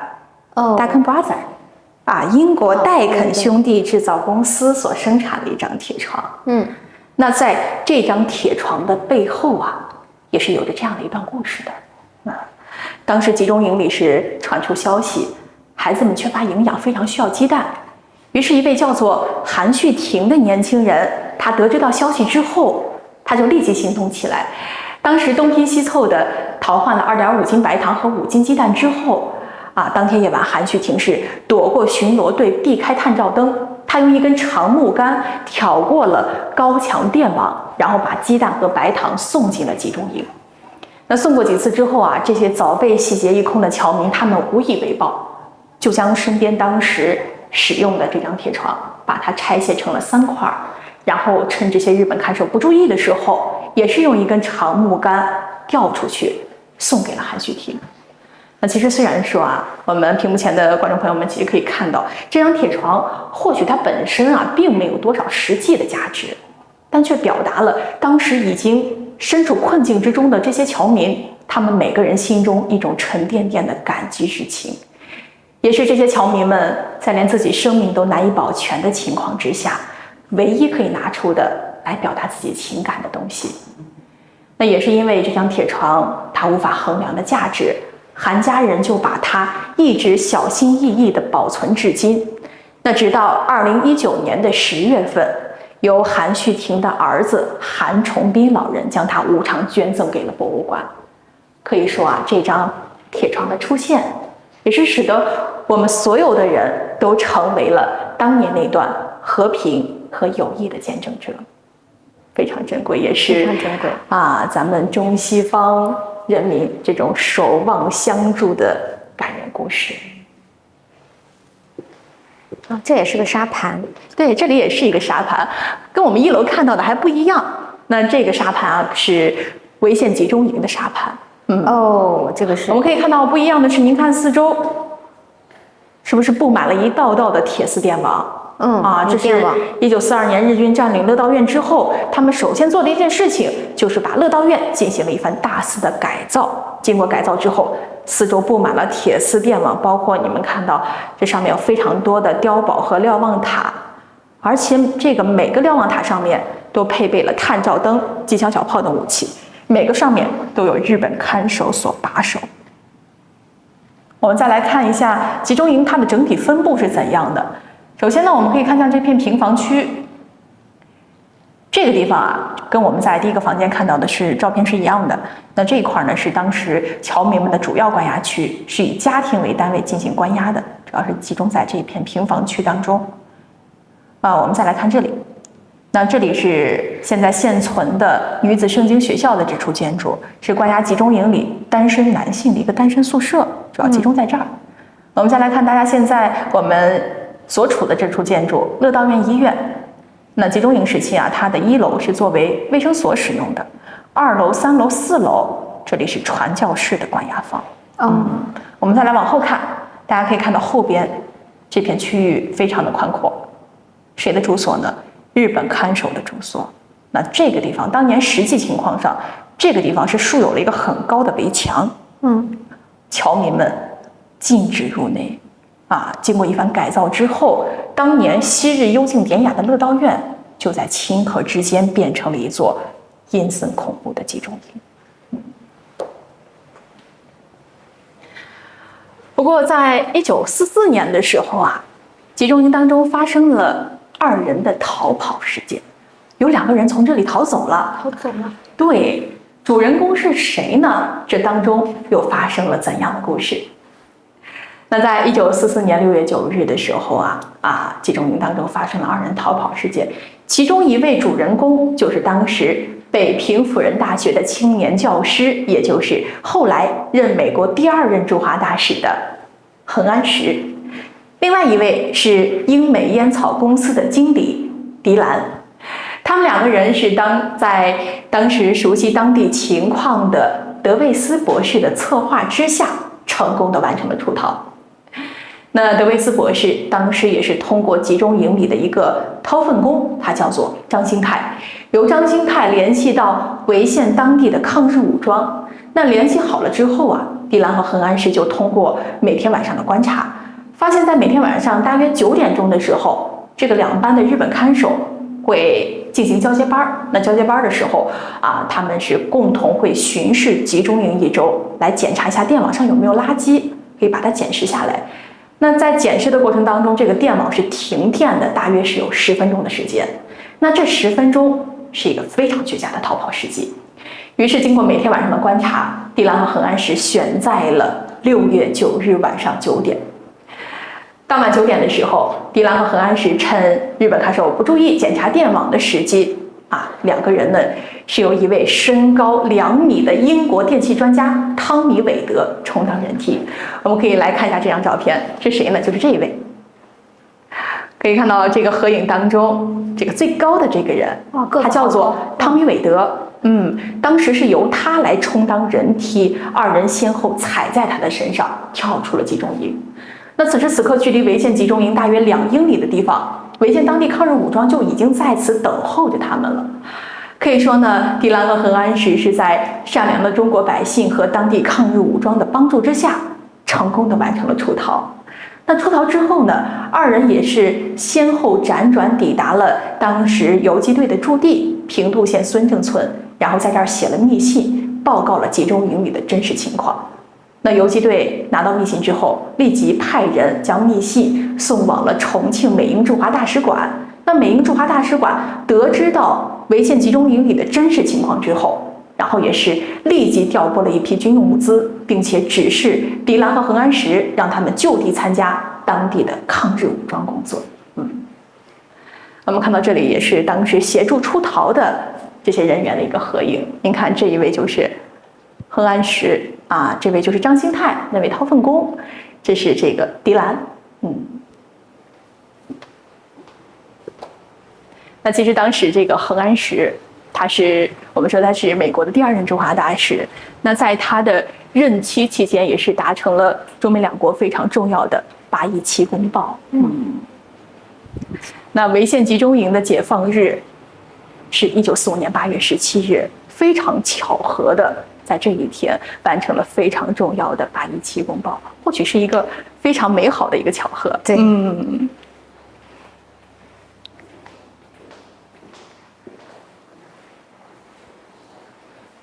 Deccan Brothers，英国戴肯兄弟制造公司所生产的一张铁床。那在这张铁床的背后也是有着这样的一段故事的。当时集中营里是传出消息，孩子们缺乏营养，非常需要鸡蛋。于是，一位叫做韩旭廷的年轻人，他得知到消息之后，他就立即行动起来。当时东拼西凑的淘换了2.5斤白糖和5斤鸡蛋之后，当天夜晚，韩旭廷是躲过巡逻队，避开探照灯，他用一根长木杆挑过了高墙电网，然后把鸡蛋和白糖送进了集中营。那送过几次之后这些早被洗劫一空的侨民，他们无以为报，就将身边当时使用的这张铁床，把它拆卸成了3块，然后趁这些日本看守不注意的时候，也是用一根长木杆吊出去，送给了韩旭廷。那其实虽然说我们屏幕前的观众朋友们其实可以看到，这张铁床或许它本身并没有多少实际的价值，但却表达了当时已经身处困境之中的这些侨民，他们每个人心中一种沉甸甸的感激之情，也是这些侨民们在连自己生命都难以保全的情况之下，唯一可以拿出的来表达自己情感的东西。那也是因为这张铁床它无法衡量的价值，韩家人就把它一直小心翼翼地保存至今。那直到2019年的10月份，由韩旭廷的儿子韩崇斌老人将它无偿捐赠给了博物馆。可以说这张铁床的出现，也是使得我们所有的人都成为了当年那段和平和友谊的见证者。非常珍贵，也是非常珍贵啊，咱们中西方人民这种守望相助的感人故事。哦，这也是个沙盘。对，这里也是一个沙盘，跟我们1楼看到的还不一样。那这个沙盘啊，是潍县集中营的沙盘。哦，这个是我们可以看到不一样的是，您看四周，是不是布满了一道道的铁丝电网？这是1942年日军占领乐道院之后，他们首先做的一件事情，就是把乐道院进行了一番大肆的改造。经过改造之后，四周布满了铁丝电网，包括你们看到这上面有非常多的碉堡和瞭望塔，而且这个每个瞭望塔上面都配备了探照灯、机枪小炮等武器，每个上面都有日本看守所把守。我们再来看一下集中营它的整体分布是怎样的。首先呢，我们可以看向这片平房区，这个地方啊，跟我们在第一个房间看到的照片是一样的。那这一块呢，是当时侨民们的主要关押区，是以家庭为单位进行关押的，主要是集中在这片平房区当中。我们再来看这里，那这里是现在现存的女子圣经学校的这处建筑，是关押集中营里单身男性的一个单身宿舍，主要集中在这儿。我们再来看大家现在我们所处的这处建筑乐道院医院。那集中营时期啊，它的1楼是作为卫生所使用的，2楼、3楼、4楼这里是传教士的关押房。我们再来往后看，大家可以看到后边这片区域非常的宽阔，谁的住所呢？日本看守的住所。那这个地方当年实际情况上，这个地方是竖有了一个很高的围墙，侨民们禁止入内。经过一番改造之后，当年昔日幽静典雅的乐道院，就在顷刻之间变成了一座阴森恐怖的集中营。不过，在1944年的时候啊，集中营当中发生了2人的逃跑事件，有2个人从这里逃走了。对，主人公是谁呢？这当中又发生了怎样的故事？那在1944年6月9日的时候集中营当中发生了2人逃跑事件，其中一位主人公就是当时北平辅仁大学的青年教师，也就是后来任美国第2任驻华大使的恒安石。另外一位是英美烟草公司的经理迪兰。他们2个人是在当时熟悉当地情况的德维斯博士的策划之下，成功的完成了出逃。那德维斯博士当时也是通过集中营里的一个掏粪工，他叫做张兴泰，由张兴泰联系到潍县当地的抗日武装。那联系好了之后迪兰和恒安石就通过每天晚上的观察，发现在每天晚上大约9点钟的时候，这个2班的日本看守会进行交接班。那交接班的时候他们是共同会巡视集中营1周，来检查一下电网上有没有垃圾，可以把它检视下来。那在检视的过程当中，这个电网是停电的，大约是有10分钟的时间。那这10分钟是一个非常绝佳的逃跑时机。于是经过每天晚上的观察，迪兰和恒安石选在了6月9日晚上9点。当晚9点的时候，迪兰和恒安石趁日本看守不注意检查电网的时机2个人呢是由一位身高2米的英国电气专家汤米·韦德充当人替。我们可以来看一下这张照片，是谁呢？就是这一位。可以看到这个合影当中，这个最高的这个人，他叫做汤米·韦德。当时是由他来充当人替，2人先后踩在他的身上，跳出了集中营。那此时此刻，距离潍县集中营大约2英里的地方，潍县当地抗日武装就已经在此等候着他们了。可以说呢，迪兰和恒安石是在善良的中国百姓和当地抗日武装的帮助之下，成功的完成了出逃。那出逃之后呢，2人也是先后辗转抵达了当时游击队的驻地平度县孙正村，然后在这儿写了密信，报告了集中营里的真实情况。那游击队拿到密信之后，立即派人将密信送往了重庆美英驻华大使馆。那美英驻华大使馆得知到潍县集中营里的真实情况之后，然后也是立即调拨了一批军用物资，并且指示迪兰和恒安石让他们就地参加当地的抗日武装工作。我们看到这里也是当时协助出逃的这些人员的一个合影。您看，这一位就是恒安石啊，这位就是张兴泰，那位掏粪工，这是这个狄兰，那其实当时这个恒安石，我们说他是美国的第2任驻华大使。那在他的任期期间，也是达成了中美两国非常重要的8·17公报。那潍县集中营的解放日是1945年8月17日，非常巧合的在这一天完成了非常重要的8·17公报，或许是一个非常美好的一个巧合。对，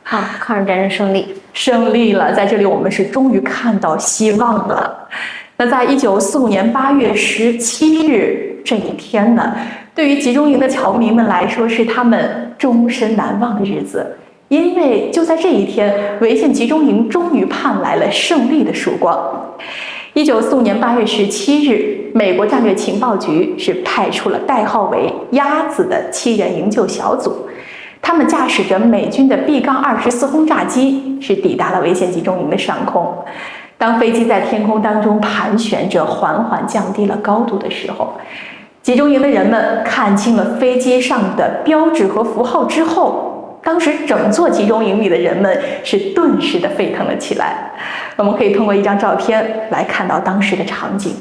好，抗日战争胜利了，在这里我们是终于看到希望了。那在1945年8月17日这一天呢，对于集中营的侨民们来说是他们终身难忘的日子，因为就在这一天，潍县集中营终于盼来了胜利的曙光。1945年8月17日，美国战略情报局是派出了代号为“鸭子”的7人营救小组。他们驾驶着美军的 B-24轰炸机，是抵达了潍县集中营的上空。当飞机在天空当中盘旋着，缓缓降低了高度的时候，集中营的人们看清了飞机上的标志和符号之后，当时整座集中营里的人们是顿时的沸腾了起来。我们可以通过一张照片来看到当时的场景。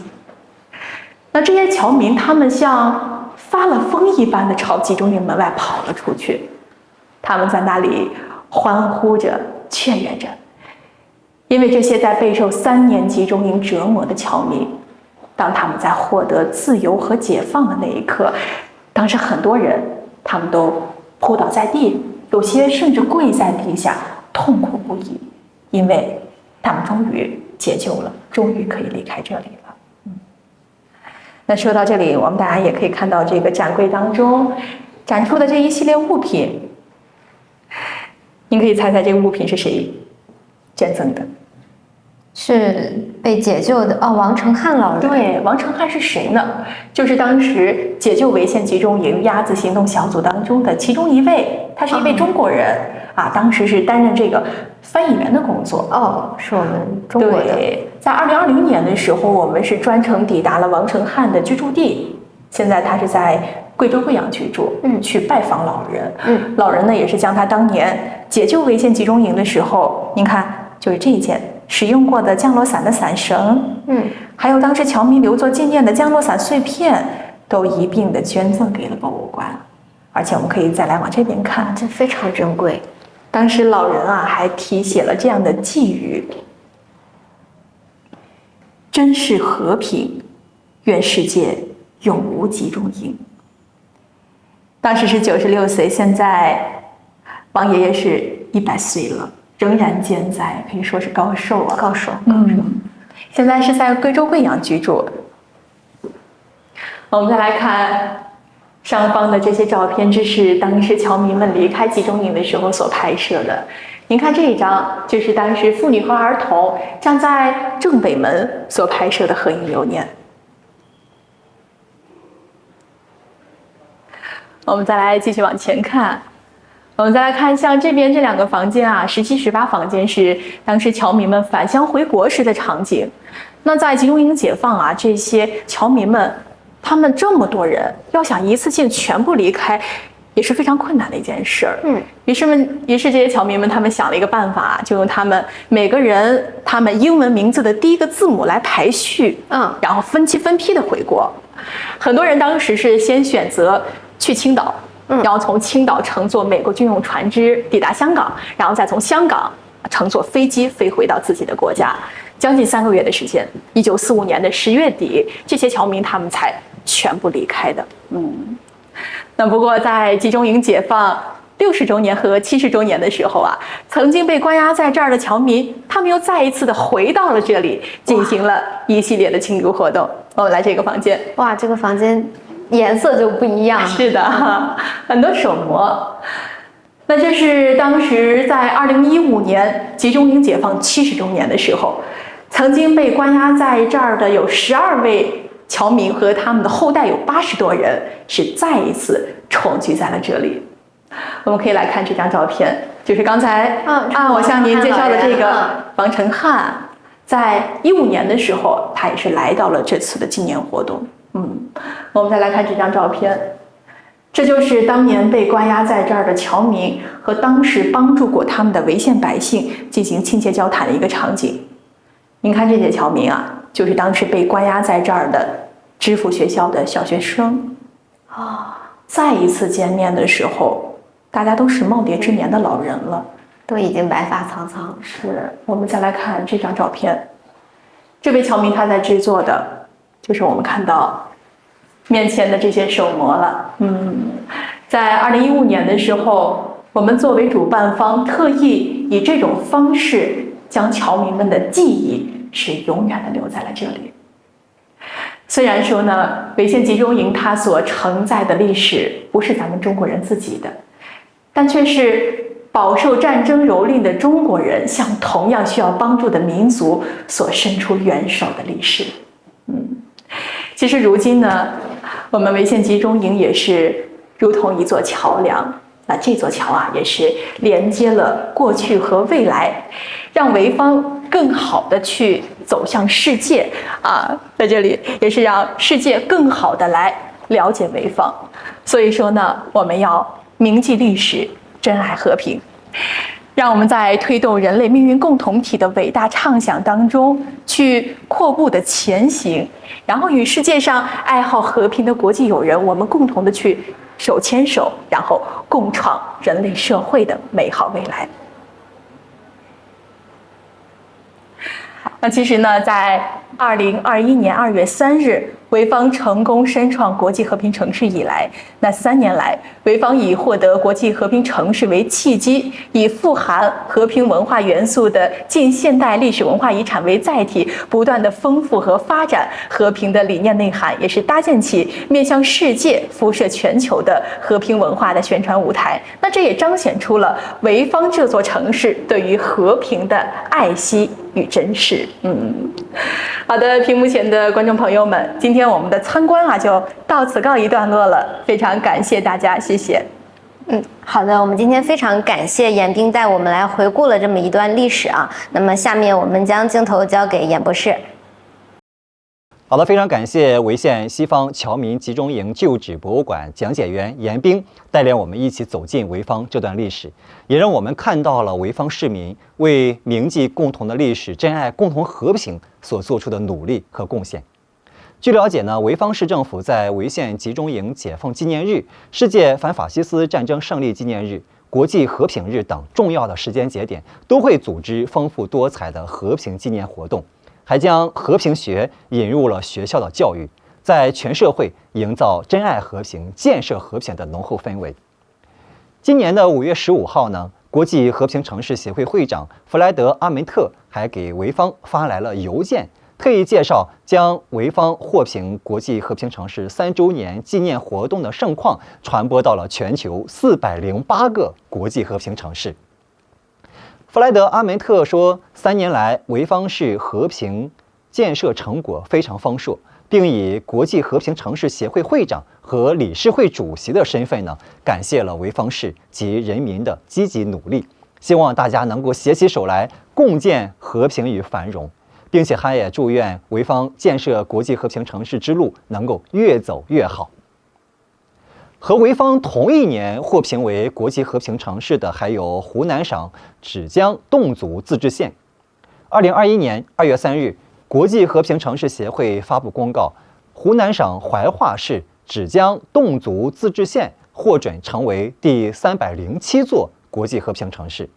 那这些侨民，他们像发了疯一般的朝集中营门外跑了出去。他们在那里欢呼着、雀跃着，因为这些在备受3年集中营折磨的侨民，当他们在获得自由和解放的那一刻，当时很多人他们都扑倒在地，有些甚至跪在地下，痛苦不已，因为他们终于解救了，终于可以离开这里了。那说到这里，我们大家也可以看到这个展柜当中展出的这一系列物品。您可以猜猜这个物品是谁捐赠的？是被解救的王成汉老人。对，王成汉是谁呢？就是当时解救潍县集中营鸭子行动小组当中的其中一位，他是一位中国人当时是担任这个翻译员的工作。是我们中国的。对，在2020年的时候，我们是专程抵达了王成汉的居住地，现在他是在贵州贵阳居住，去拜访老人。老人呢也是将他当年解救潍县集中营的时候，您看就是这一件使用过的降落伞的伞绳，还有当时侨民留作纪念的降落伞碎片，都一并的捐赠给了博物馆。而且我们可以再来往这边看，这非常珍贵。当时老人还题写了这样的寄语：真是和平，愿世界永无集中营。当时是96岁，现在王爷爷是100岁了，仍然健在，可以说是高寿啊，高寿。现在是在贵州贵阳居住。我们再来看上方的这些照片，这是当时侨民们离开集中营的时候所拍摄的。您看这一张，就是当时妇女和儿童站在正北门所拍摄的合影留念。我们再来继续往前看，我们再来看像这边这2个房间17、18房间是当时侨民们返乡回国时的场景。那在集中营解放这些侨民们，他们这么多人要想一次性全部离开，也是非常困难的一件事儿。于是这些侨民们他们想了一个办法，就用他们每个人他们英文名字的第一个字母来排序，然后分期分批的回国。很多人当时是先选择去青岛，然后从青岛乘坐美国军用船只抵达香港，然后再从香港乘坐飞机飞回到自己的国家。将近3个月的时间，1945年的10月底，这些侨民他们才全部离开的。那不过在集中营解放60周年和70周年的时候曾经被关押在这儿的侨民，他们又再一次的回到了这里，进行了一系列的庆祝活动。我们来这个房间，哇，这个房间颜色就不一样。是的，很多手模。那这是当时在2015年集中营解放70周年的时候，曾经被关押在这儿的有12位侨民和他们的后代有80多人，是再一次重聚在了这里。我们可以来看这张照片，就是刚才我向您介绍的这个王成汉，在15年的时候，他也是来到了这次的纪念活动。我们再来看这张照片，这就是当年被关押在这儿的侨民和当时帮助过他们的潍县百姓进行亲切交谈的一个场景。您看这些侨民啊，就是当时被关押在这儿的知府学校的小学生。再一次见面的时候，大家都是耄耋之年的老人了，都已经白发苍苍。是，我们再来看这张照片，这位侨民他在制作的，就是我们看到面前的这些手模了。在2015年的时候，我们作为主办方，特意以这种方式将侨民们的记忆是永远的留在了这里。虽然说呢，潍县集中营它所承载的历史不是咱们中国人自己的，但却是饱受战争蹂躏的中国人向同样需要帮助的民族所伸出援手的历史。其实如今呢，我们潍县集中营也是如同一座桥梁，那这座桥啊，也是连接了过去和未来，让潍坊更好的去走向世界啊，在这里也是让世界更好的来了解潍坊。所以说呢，我们要铭记历史，珍爱和平，让我们在推动人类命运共同体的伟大畅想当中去阔步的前行，然后与世界上爱好和平的国际友人，我们共同的去手牵手，然后共创人类社会的美好未来。那其实呢，在2021年2月3日，潍坊成功申创国际和平城市以来，那3年来，潍坊以获得国际和平城市为契机，以富含和平文化元素的近现代历史文化遗产为载体，不断的丰富和发展和平的理念内涵，也是搭建起面向世界、辐射全球的和平文化的宣传舞台。那这也彰显出了潍坊这座城市对于和平的爱惜与珍视。好的，屏幕前的观众朋友们，今天我们的参观啊就到此告一段落了，非常感谢大家，谢谢。好的，我们今天非常感谢严彬带我们来回顾了这么一段历史啊。那么下面我们将镜头交给严博士。好的，非常感谢潍县西方侨民集中营旧址博物馆讲解员严彬带领我们一起走进潍坊这段历史，也让我们看到了潍坊市民为铭记共同的历史、珍爱共同和平所做出的努力和贡献。据了解呢，潍坊市政府在潍县集中营解放纪念日、世界反法西斯战争胜利纪念日、国际和平日等重要的时间节点，都会组织丰富多彩的和平纪念活动，还将和平学引入了学校的教育，在全社会营造珍爱和平、建设和平的浓厚氛围。今年的5月15号呢，国际和平城市协会会长弗莱德·阿门特还给潍坊发来了邮件，特意介绍将潍坊获评国际和平城市3周年纪念活动的盛况传播到了全球408个国际和平城市。弗莱德·阿门特说，3年来潍坊市和平建设成果非常丰硕，并以国际和平城市协会会长和理事会主席的身份呢，感谢了潍坊市及人民的积极努力，希望大家能够携起手来，共建和平与繁荣，并且他也祝愿潍坊建设国际和平城市之路能够越走越好。和潍坊同一年获评为国际和平城市的还有湖南省芷江侗族自治县。2021年2月3日，国际和平城市协会发布公告，湖南省怀化市芷江侗族自治县获准成为第307座国际和平城市。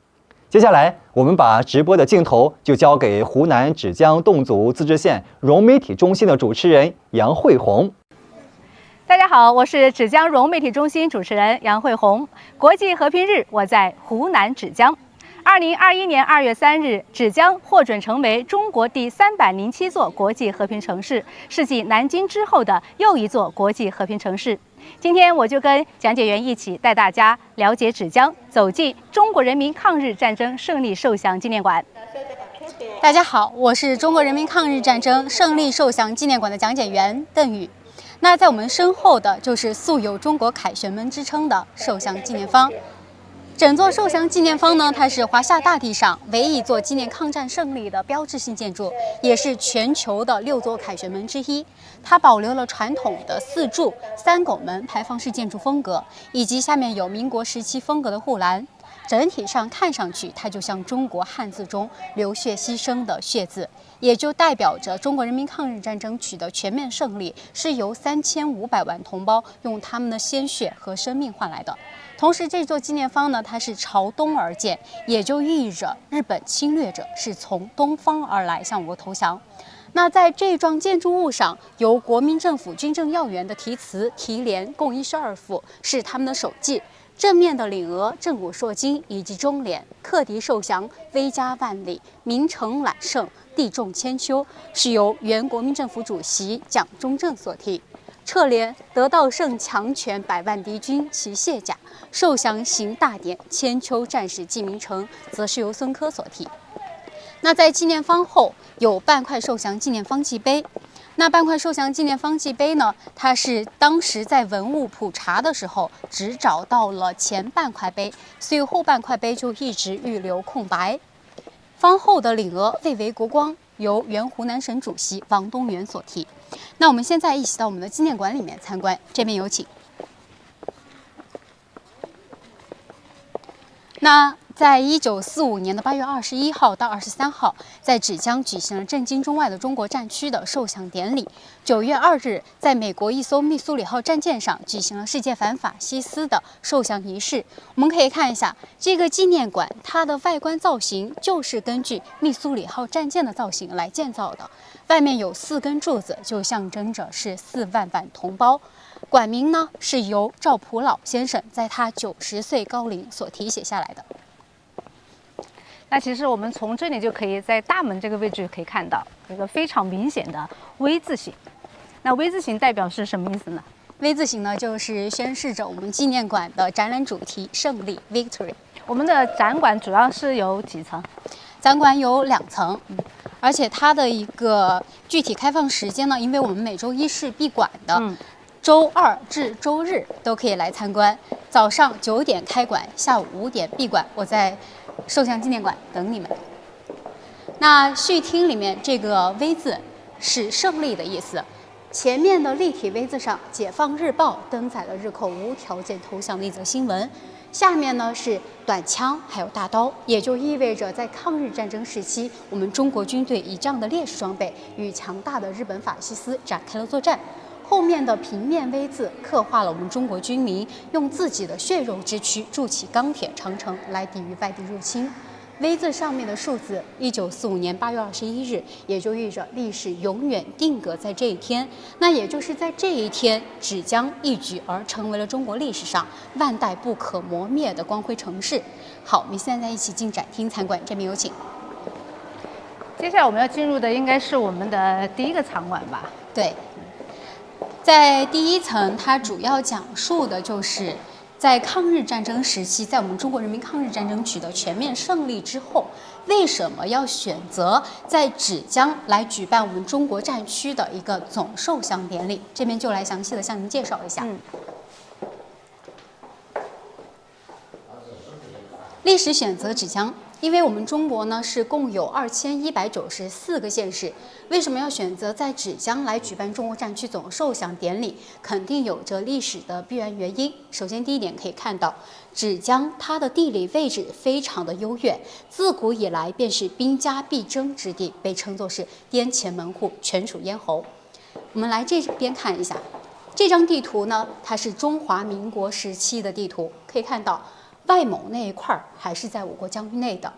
接下来，我们把直播的镜头就交给湖南芷江侗族自治县融媒体中心的主持人杨慧红。大家好，我是芷江融媒体中心主持人杨慧红。国际和平日，我在湖南芷江。2021年2月3日，芷江获准成为中国第307座国际和平城市，是继南京之后的又一座国际和平城市。今天我就跟讲解员一起带大家了解芷江，走进中国人民抗日战争胜利受降纪念馆。大家好，我是中国人民抗日战争胜利受降纪念馆的讲解员邓宇。那在我们身后的就是素有中国凯旋门之称的受降纪念坊。整座受降纪念坊呢，它是华夏大地上唯一一座纪念抗战胜利的标志性建筑，也是全球的6座凯旋门之一。它保留了传统的4柱3拱门牌坊式建筑风格，以及下面有民国时期风格的护栏。整体上看上去，它就像中国汉字中流血牺牲的血字，也就代表着中国人民抗日战争取得全面胜利是由3500万同胞用他们的鲜血和生命换来的。同时，这座纪念坊呢，它是朝东而建，也就意味着日本侵略者是从东方而来向我国投降。那在这幢建筑物上，由国民政府军政要员的题词、题联共12幅，是他们的手记。正面的领额震古烁今，以及中联克敌受降，威加万里，名成揽胜，地重千秋，是由原国民政府主席蒋中正所题。侧联得道胜强权100万敌军齐卸甲，受降行大典，千秋战士记名城，则是由孙科所题。那在纪念坊后有半块受降纪念坊记碑。那半块受降纪念坊记碑呢，它是当时在文物普查的时候只找到了前半块碑，所以后半块碑就一直预留空白。坊后的领额蔚为国光，由原湖南省主席王东元所题。那我们现在一起到我们的纪念馆里面参观，这边有请。那在1945年的8月21号到23号，在芷江举行了震惊中外的中国战区的受降典礼。9月2日，在美国一艘密苏里号战舰上举行了世界反法西斯的受降仪式。我们可以看一下这个纪念馆，它的外观造型就是根据密苏里号战舰的造型来建造的。外面有4根柱子，就象征着是4万万同胞。馆名呢是由赵普老先生在他90岁高龄所题写下来的。那其实我们从这里就可以在大门这个位置可以看到一个非常明显的 V 字形。那 V 字形代表是什么意思呢？ V 字形呢，就是宣示着我们纪念馆的展览主题胜利 （Victory）。我们的展馆主要是有几层？展馆有2层，而且它的一个具体开放时间呢，因为我们每周一是闭馆的，周2至周日都可以来参观。早上9点开馆，下午5点闭馆。我在受降纪念馆等你们。那序厅里面这个 V 字是胜利的意思，前面的立体 V 字上，解放日报登载了日寇无条件投降的一则新闻。下面呢是短枪还有大刀，也就意味着在抗日战争时期，我们中国军队以这样的劣势装备与强大的日本法西斯展开了作战。后面的平面 V 字刻画了我们中国军民用自己的血肉之躯筑起钢铁长城来抵御外敌入侵。V 字上面的数字1945年8月21日，也就意味着历史永远定格在这一天。那也就是在这一天，芷江一举而成为了中国历史上万代不可磨灭的光辉城市。好，我们现在一起进展厅参观，这边有请。接下来我们要进入的应该是我们的第一个场馆吧？对。在第1层，它主要讲述的就是在抗日战争时期，在我们中国人民抗日战争取得全面胜利之后，为什么要选择在芷江来举办我们中国战区的一个总受降典礼？这边就来详细的向您介绍一下。历史选择芷江，因为我们中国呢是共有2194个县市，为什么要选择在芷江来举办中国战区总受降典礼？肯定有着历史的必然原因。首先，第一点可以看到，芷江它的地理位置非常的优越，自古以来便是兵家必争之地，被称作是滇黔门户，全属咽喉。我们来这边看一下，这张地图呢，它是中华民国时期的地图，可以看到。外蒙那一块还是在我国疆域内的，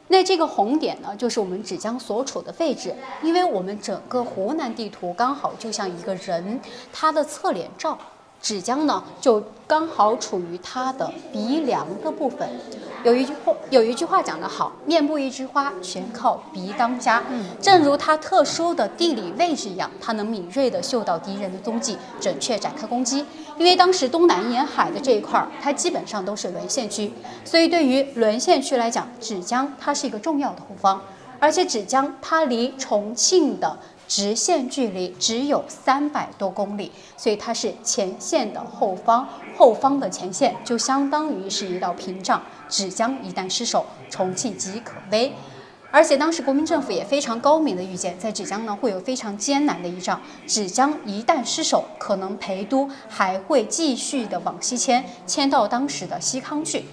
那这个红点呢，就是我们芷江所处的位置，因为我们整个湖南地图刚好就像一个人，它的侧脸照，芷江呢就刚好处于它的鼻梁的部分。有一句话讲得好，面部一枝花，全靠鼻当家。正如它特殊的地理位置一样，它能敏锐地嗅到敌人的踪迹，准确展开攻击。因为当时东南沿海的这一块，它基本上都是沦陷区，所以对于沦陷区来讲，芷江它是一个重要的后方。而且芷江它离重庆的直线距离只有300多公里，所以它是前线的后方，后方的前线就相当于是一道屏障。芷江一旦失守，重庆岌岌可危。而且当时国民政府也非常高明的预见，在芷江呢会有非常艰难的一仗，芷江一旦失守，可能陪都还会继续的往西迁到当时的西康去。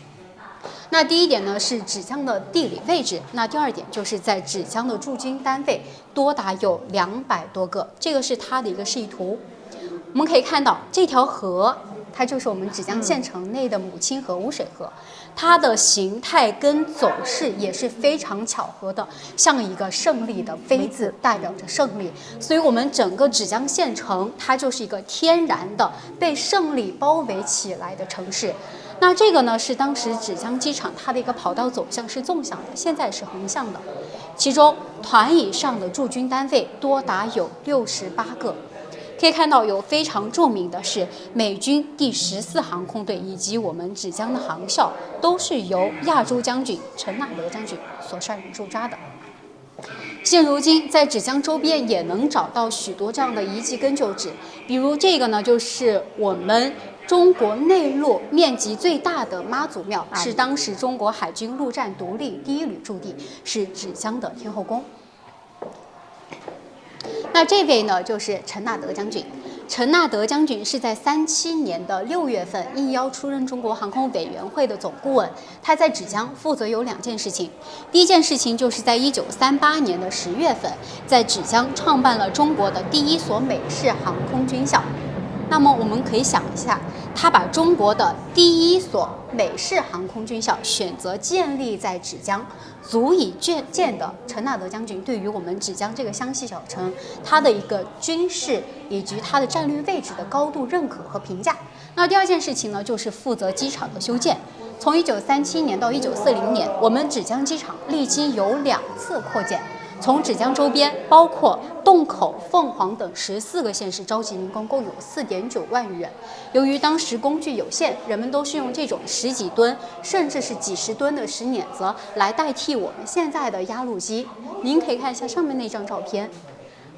那第一点呢是芷江的地理位置，那第二点就是在芷江的驻军单位多达有200多个，这个是它的一个示意图。我们可以看到这条河，它就是我们芷江县城内的母亲河污水河，它的形态跟走势也是非常巧合的，像一个胜利的V字，代表着胜利。所以我们整个芷江县城，它就是一个天然的被胜利包围起来的城市。那这个呢是当时芷江机场它的一个跑道走向是纵向的，现在是横向的。其中团以上的驻军单位多达有68个。可以看到有非常著名的是美军第14航空队以及我们芷江的航校，都是由亚洲将军陈纳德将军所率领驻扎的。现如今在芷江周边也能找到许多这样的遗迹跟旧址，比如这个呢就是我们中国内陆面积最大的妈祖庙，是当时中国海军陆战独立第1旅驻地，是芷江的天后宫。那这位呢，就是陈纳德将军。陈纳德将军是在37年的6月份应邀出任中国航空委员会的总顾问。他在芷江负责有2件事情。第一件事情就是在1938年的10月份，在芷江创办了中国的第1所美式航空军校。那么我们可以想一下，他把中国的第1所美式航空军校选择建立在芷江，足以见得陈纳德将军对于我们芷江这个湘西小城，它的一个军事以及它的战略位置的高度认可和评价。那第2件事情呢，就是负责机场的修建。从1937年到1940年，我们芷江机场历经有2次扩建。从芷江周边，包括洞口、凤凰等14个县市召集民工共有4.9万余人。由于当时工具有限，人们都是用这种10几吨甚至是几十吨的石碾子来代替我们现在的压路机。您可以看一下上面那张照片，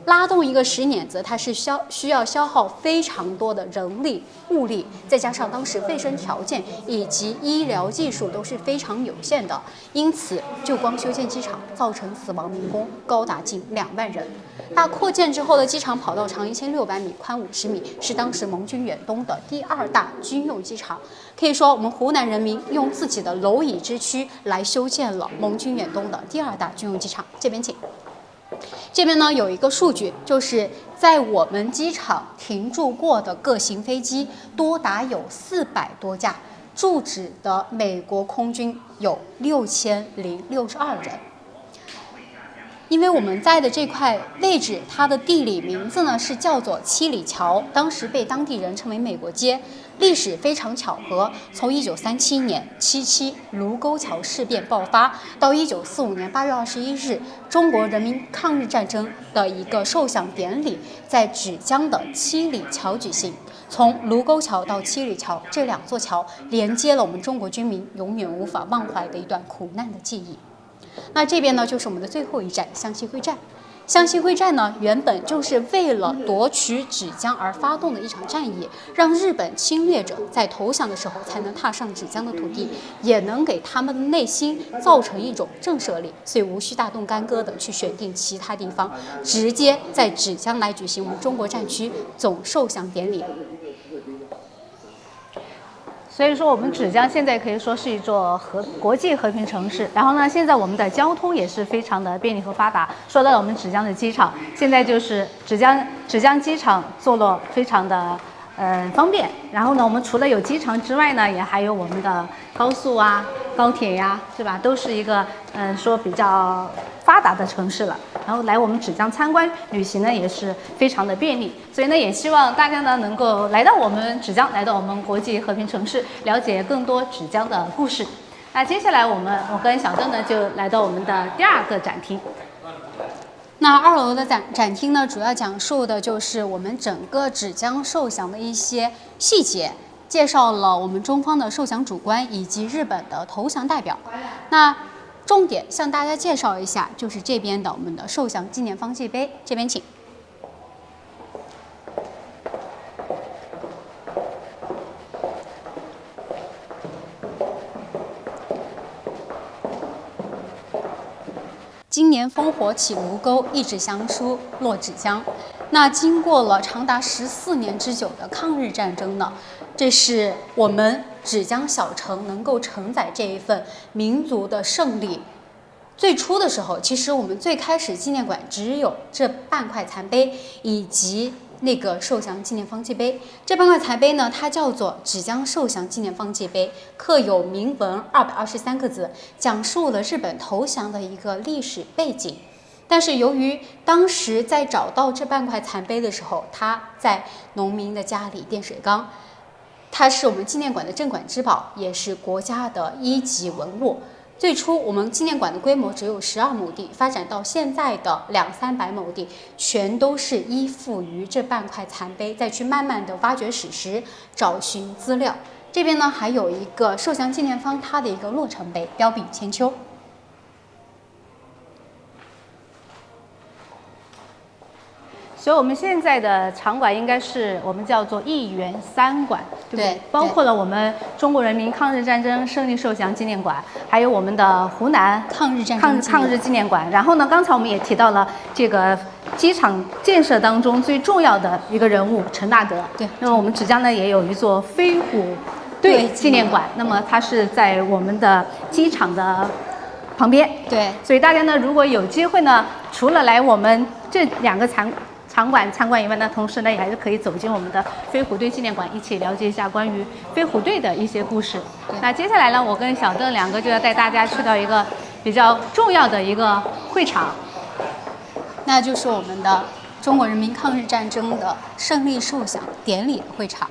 拉动一个石碾子，它是需要消耗非常多的人力、物力，再加上当时卫生条件以及医疗技术都是非常有限的，因此就光修建机场造成死亡民工高达近2万人。那扩建之后的机场跑道长1600米，宽50米，是当时盟军远东的第2大军用机场。可以说，我们湖南人民用自己的蝼蚁之躯来修建了盟军远东的第2大军用机场。这边请。这边呢有一个数据，就是在我们机场停驻过的各型飞机多达有400多架，驻址的美国空军有6062人。因为我们在的这块位置，它的地理名字呢是叫做七里桥，当时被当地人称为美国街。历史非常巧合，从1937年77卢沟桥事变爆发到1945年8月21日，中国人民抗日战争的一个受降典礼在芷江的七里桥举行。从卢沟桥到七里桥，这2座桥连接了我们中国军民永远无法忘怀的一段苦难的记忆。那这边呢，就是我们的最后一站湘西会战。湘西会战呢，原本就是为了夺取芷江而发动的一场战役，让日本侵略者在投降的时候才能踏上芷江的土地，也能给他们的内心造成一种震慑力，所以无需大动干戈的去选定其他地方，直接在芷江来举行我们中国战区总受降典礼。所以说，我们芷江现在可以说是一座国际和平城市。然后呢，现在我们的交通也是非常的便利和发达。说到了我们芷江的机场，现在就是芷江机场坐落非常的方便。然后呢，我们除了有机场之外呢，也还有我们的高速啊、高铁呀，是吧？都是一个说比较发达的城市了。然后来我们芷江参观旅行呢，也是非常的便利。所以呢，也希望大家呢能够来到我们芷江，来到我们国际和平城市，了解更多芷江的故事。那接下来我跟小郑呢就来到我们的第2个展厅。那2楼的展厅呢，主要讲述的就是我们整个芷江受降的一些细节，介绍了我们中方的受降主官以及日本的投降代表。那重点向大家介绍一下，就是这边的我们的受降纪念方济碑，这边请。今年烽火起卢沟，一纸降书落芷江。那经过了长达14年之久的抗日战争呢，这是我们芷江小城能够承载这一份民族的胜利。最初的时候，其实我们最开始纪念馆只有这半块残碑以及那个受降纪念方济碑。这半块残碑呢，它叫做芷江受降纪念方济碑，刻有铭文223个字，讲述了日本投降的一个历史背景。但是由于当时在找到这半块残碑的时候，它在农民的家里垫水缸，它是我们纪念馆的镇馆之宝，也是国家的1级文物。最初我们纪念馆的规模只有12亩地，发展到现在的200-300亩地，全都是依附于这半块残碑，再去慢慢的挖掘史实，找寻资料。这边呢还有一个受降纪念方它的一个落成碑，标炳千秋。所以我们现在的场馆应该是我们叫做1园3馆，对不对？包括了我们中国人民抗日战争胜利受降纪念馆，还有我们的湖南抗日战争抗日纪念馆。然后呢，刚才我们也提到了这个机场建设当中最重要的一个人物陈纳德。对。那么我们芷江呢也有一座飞虎队纪念馆，那么它是在我们的机场的旁边。对。所以大家呢，如果有机会呢，除了来我们这2个场馆参观以外呢，同时呢也还是可以走进我们的飞虎队纪念馆，一起了解一下关于飞虎队的一些故事。那接下来呢，我跟小邓2个就要带大家去到一个比较重要的一个会场，那就是我们的中国人民抗日战争的胜利受降典礼的会场。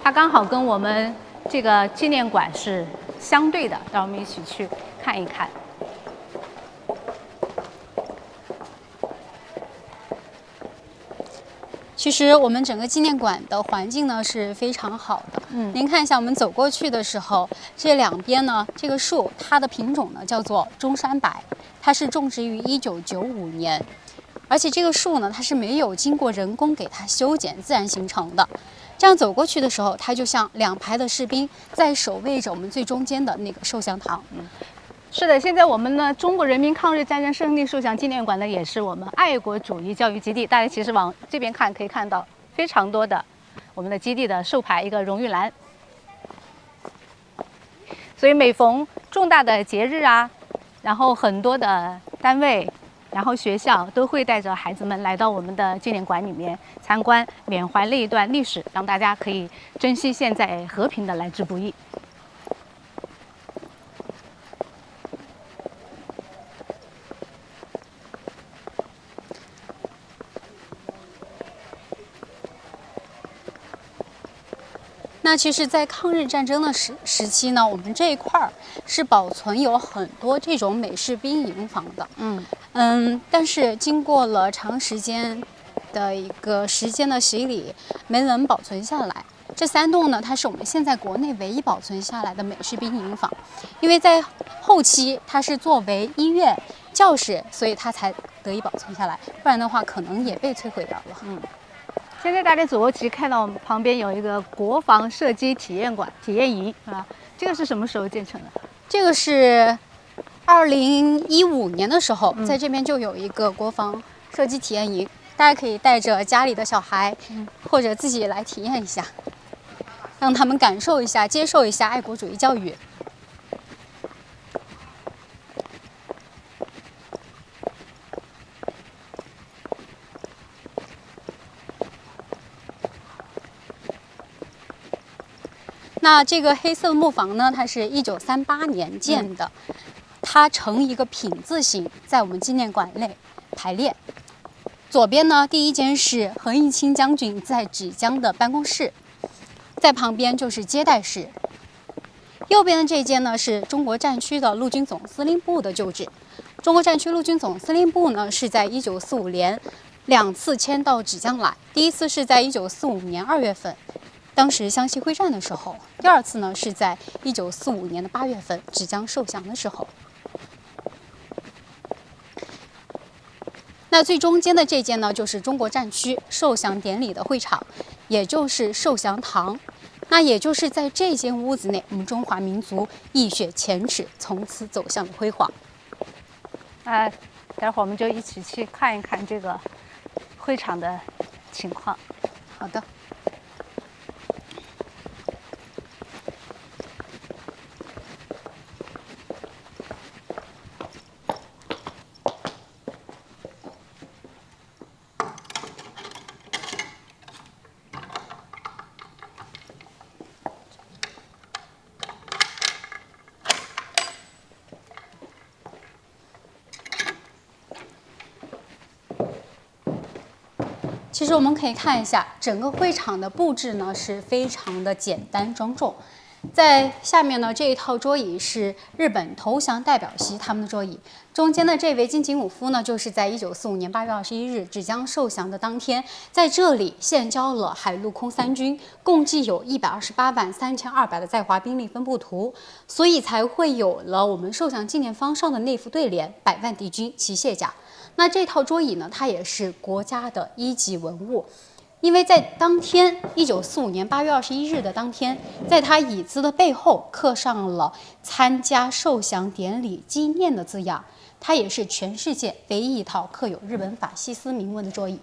它刚好跟我们这个纪念馆是相对的，让我们一起去看一看。其实我们整个纪念馆的环境呢是非常好的。您看一下，我们走过去的时候，这2边呢，这个树它的品种呢叫做中山柏，它是种植于1995年，而且这个树呢它是没有经过人工给它修剪，自然形成的。这样走过去的时候，它就像2排的士兵在守卫着我们最中间的那个受降堂。是的，现在我们呢，中国人民抗日战争胜利受降纪念馆呢，也是我们爱国主义教育基地。大家其实往这边看，可以看到非常多的我们的基地的寿牌，一个荣誉栏。所以每逢重大的节日啊，然后很多的单位，然后学校都会带着孩子们来到我们的纪念馆里面参观，缅怀那一段历史，让大家可以珍惜现在和平的来之不易。那其实，在抗日战争的时期呢，我们这一块儿是保存有很多这种美式兵营房的。但是经过了长时间的一个时间的洗礼，没能保存下来。这3栋呢，它是我们现在国内唯一保存下来的美式兵营房，因为在后期它是作为医院、教室，所以它才得以保存下来，不然的话可能也被摧毁掉了。现在大家走过去看到我们旁边有一个国防射击体验营，是吧？这个是什么时候建成的？这个是2015年的时候，在这边就有一个国防射击体验营，大家可以带着家里的小孩，或者自己来体验一下，让他们感受一下、接受一下爱国主义教育。那这个黑色木房呢，它是1938年建的，它呈一个品字形，在我们纪念馆内排列。左边呢，第1间是何应钦将军在芷江的办公室，在旁边就是接待室。右边的这间呢，是中国战区的陆军总司令部的旧址。中国战区陆军总司令部呢，是在1945年2次迁到芷江来，第1次是在1945年2月份。当时湘西会战的时候，第2次呢是在1945年的8月份，芷江受降的时候。那最中间的这间呢，就是中国战区受降典礼的会场，也就是受降堂。那也就是在这间屋子内，我们中华民族一雪前耻，从此走向了辉煌。待会儿我们就一起去看一看这个会场的情况。好的。其实我们可以看一下整个会场的布置呢，是非常的简单庄重。在下面呢，这一套桌椅是日本投降代表席他们的桌椅。中间的这位金井武夫呢，就是在1945年8月21日芷江受降的当天，在这里献交了海陆空三军，共计有128万3200的在华兵力分布图，所以才会有了我们受降纪念方上的那副对联“百万敌军齐卸甲”。那这套桌椅呢，它也是国家的一级文物。因为在当天，1945年8月21日的当天，在他椅子的背后刻上了“参加受降典礼纪念”的字样，它也是全世界唯一一套刻有日本法西斯铭文的桌椅。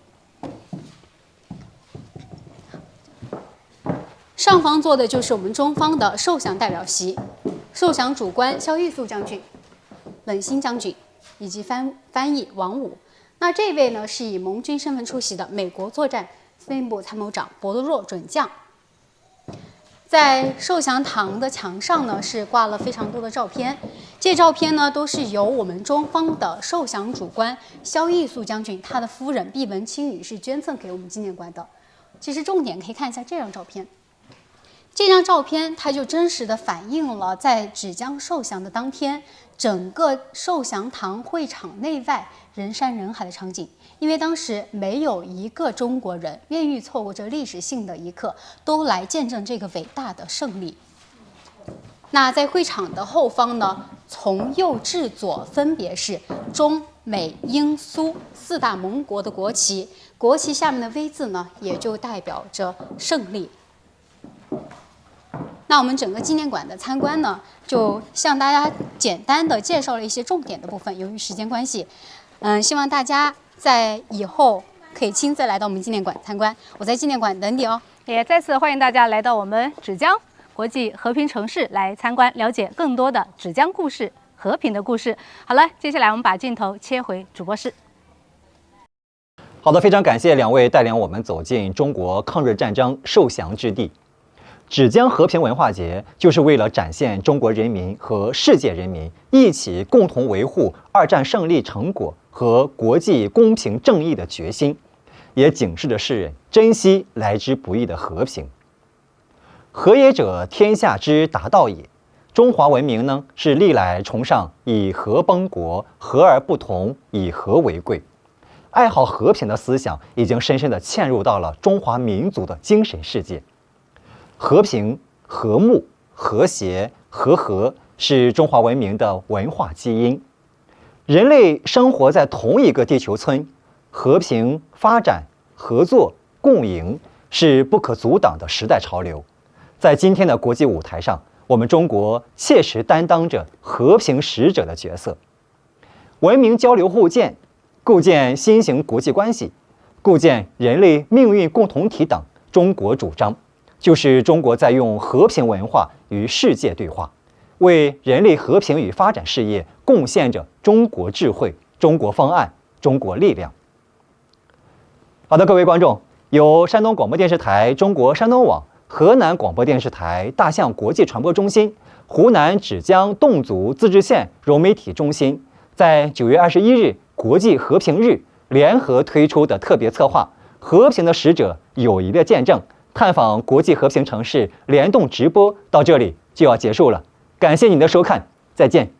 上方坐的就是我们中方的受降代表席，受降主官萧玉素将军、冷心将军以及翻译王武。那这位呢，是以盟军身份出席的美国作战司令部参谋长博多若准将。在受降堂的墙上呢，是挂了非常多的照片，这照片呢都是由我们中方的受降主官萧玉素将军他的夫人毕文清女士捐赠给我们纪念馆的。其实重点可以看一下这张照片，这张照片它就真实的反映了在芷江受降的当天，整个受降堂会场内外人山人海的场景。因为当时没有一个中国人愿意错过这历史性的一刻，都来见证这个伟大的胜利。那在会场的后方呢，从右至左分别是中美英苏4大盟国的国旗，国旗下面的 V 字呢，也就代表着胜利。那我们整个纪念馆的参观呢，就向大家简单的介绍了一些重点的部分。由于时间关系，希望大家在以后可以亲自来到我们纪念馆参观。我在纪念馆等你哦。也再次欢迎大家来到我们芷江国际和平城市来参观，了解更多的芷江故事、和平的故事。好了，接下来我们把镜头切回主播室。好的，非常感谢两位带领我们走进中国抗日战争受降之地。芷江和平文化节就是为了展现中国人民和世界人民一起共同维护二战胜利成果和国际公平正义的决心，也警示着世人珍惜来之不易的和平。和也者，天下之达道也。中华文明呢，是历来崇尚以和崩国，和而不同，以和为贵。爱好和平的思想已经深深地嵌入到了中华民族的精神世界。和平、和睦、和谐、和是中华文明的文化基因。人类生活在同一个地球村，和平、发展、合作、共赢是不可阻挡的时代潮流。在今天的国际舞台上，我们中国切实担当着和平使者的角色。文明交流互鉴，构建新型国际关系，构建人类命运共同体等中国主张，就是中国在用和平文化与世界对话，为人类和平与发展事业贡献着中国智慧、中国方案、中国力量。好的，各位观众，由山东广播电视台、中国山东网、河南广播电视台、大象国际传播中心、湖南芷江侗族自治县融媒体中心在9月21日国际和平日联合推出的特别策划《和平的使者，友谊的见证》探访国际和平城市联动直播到这里就要结束了，感谢您的收看，再见。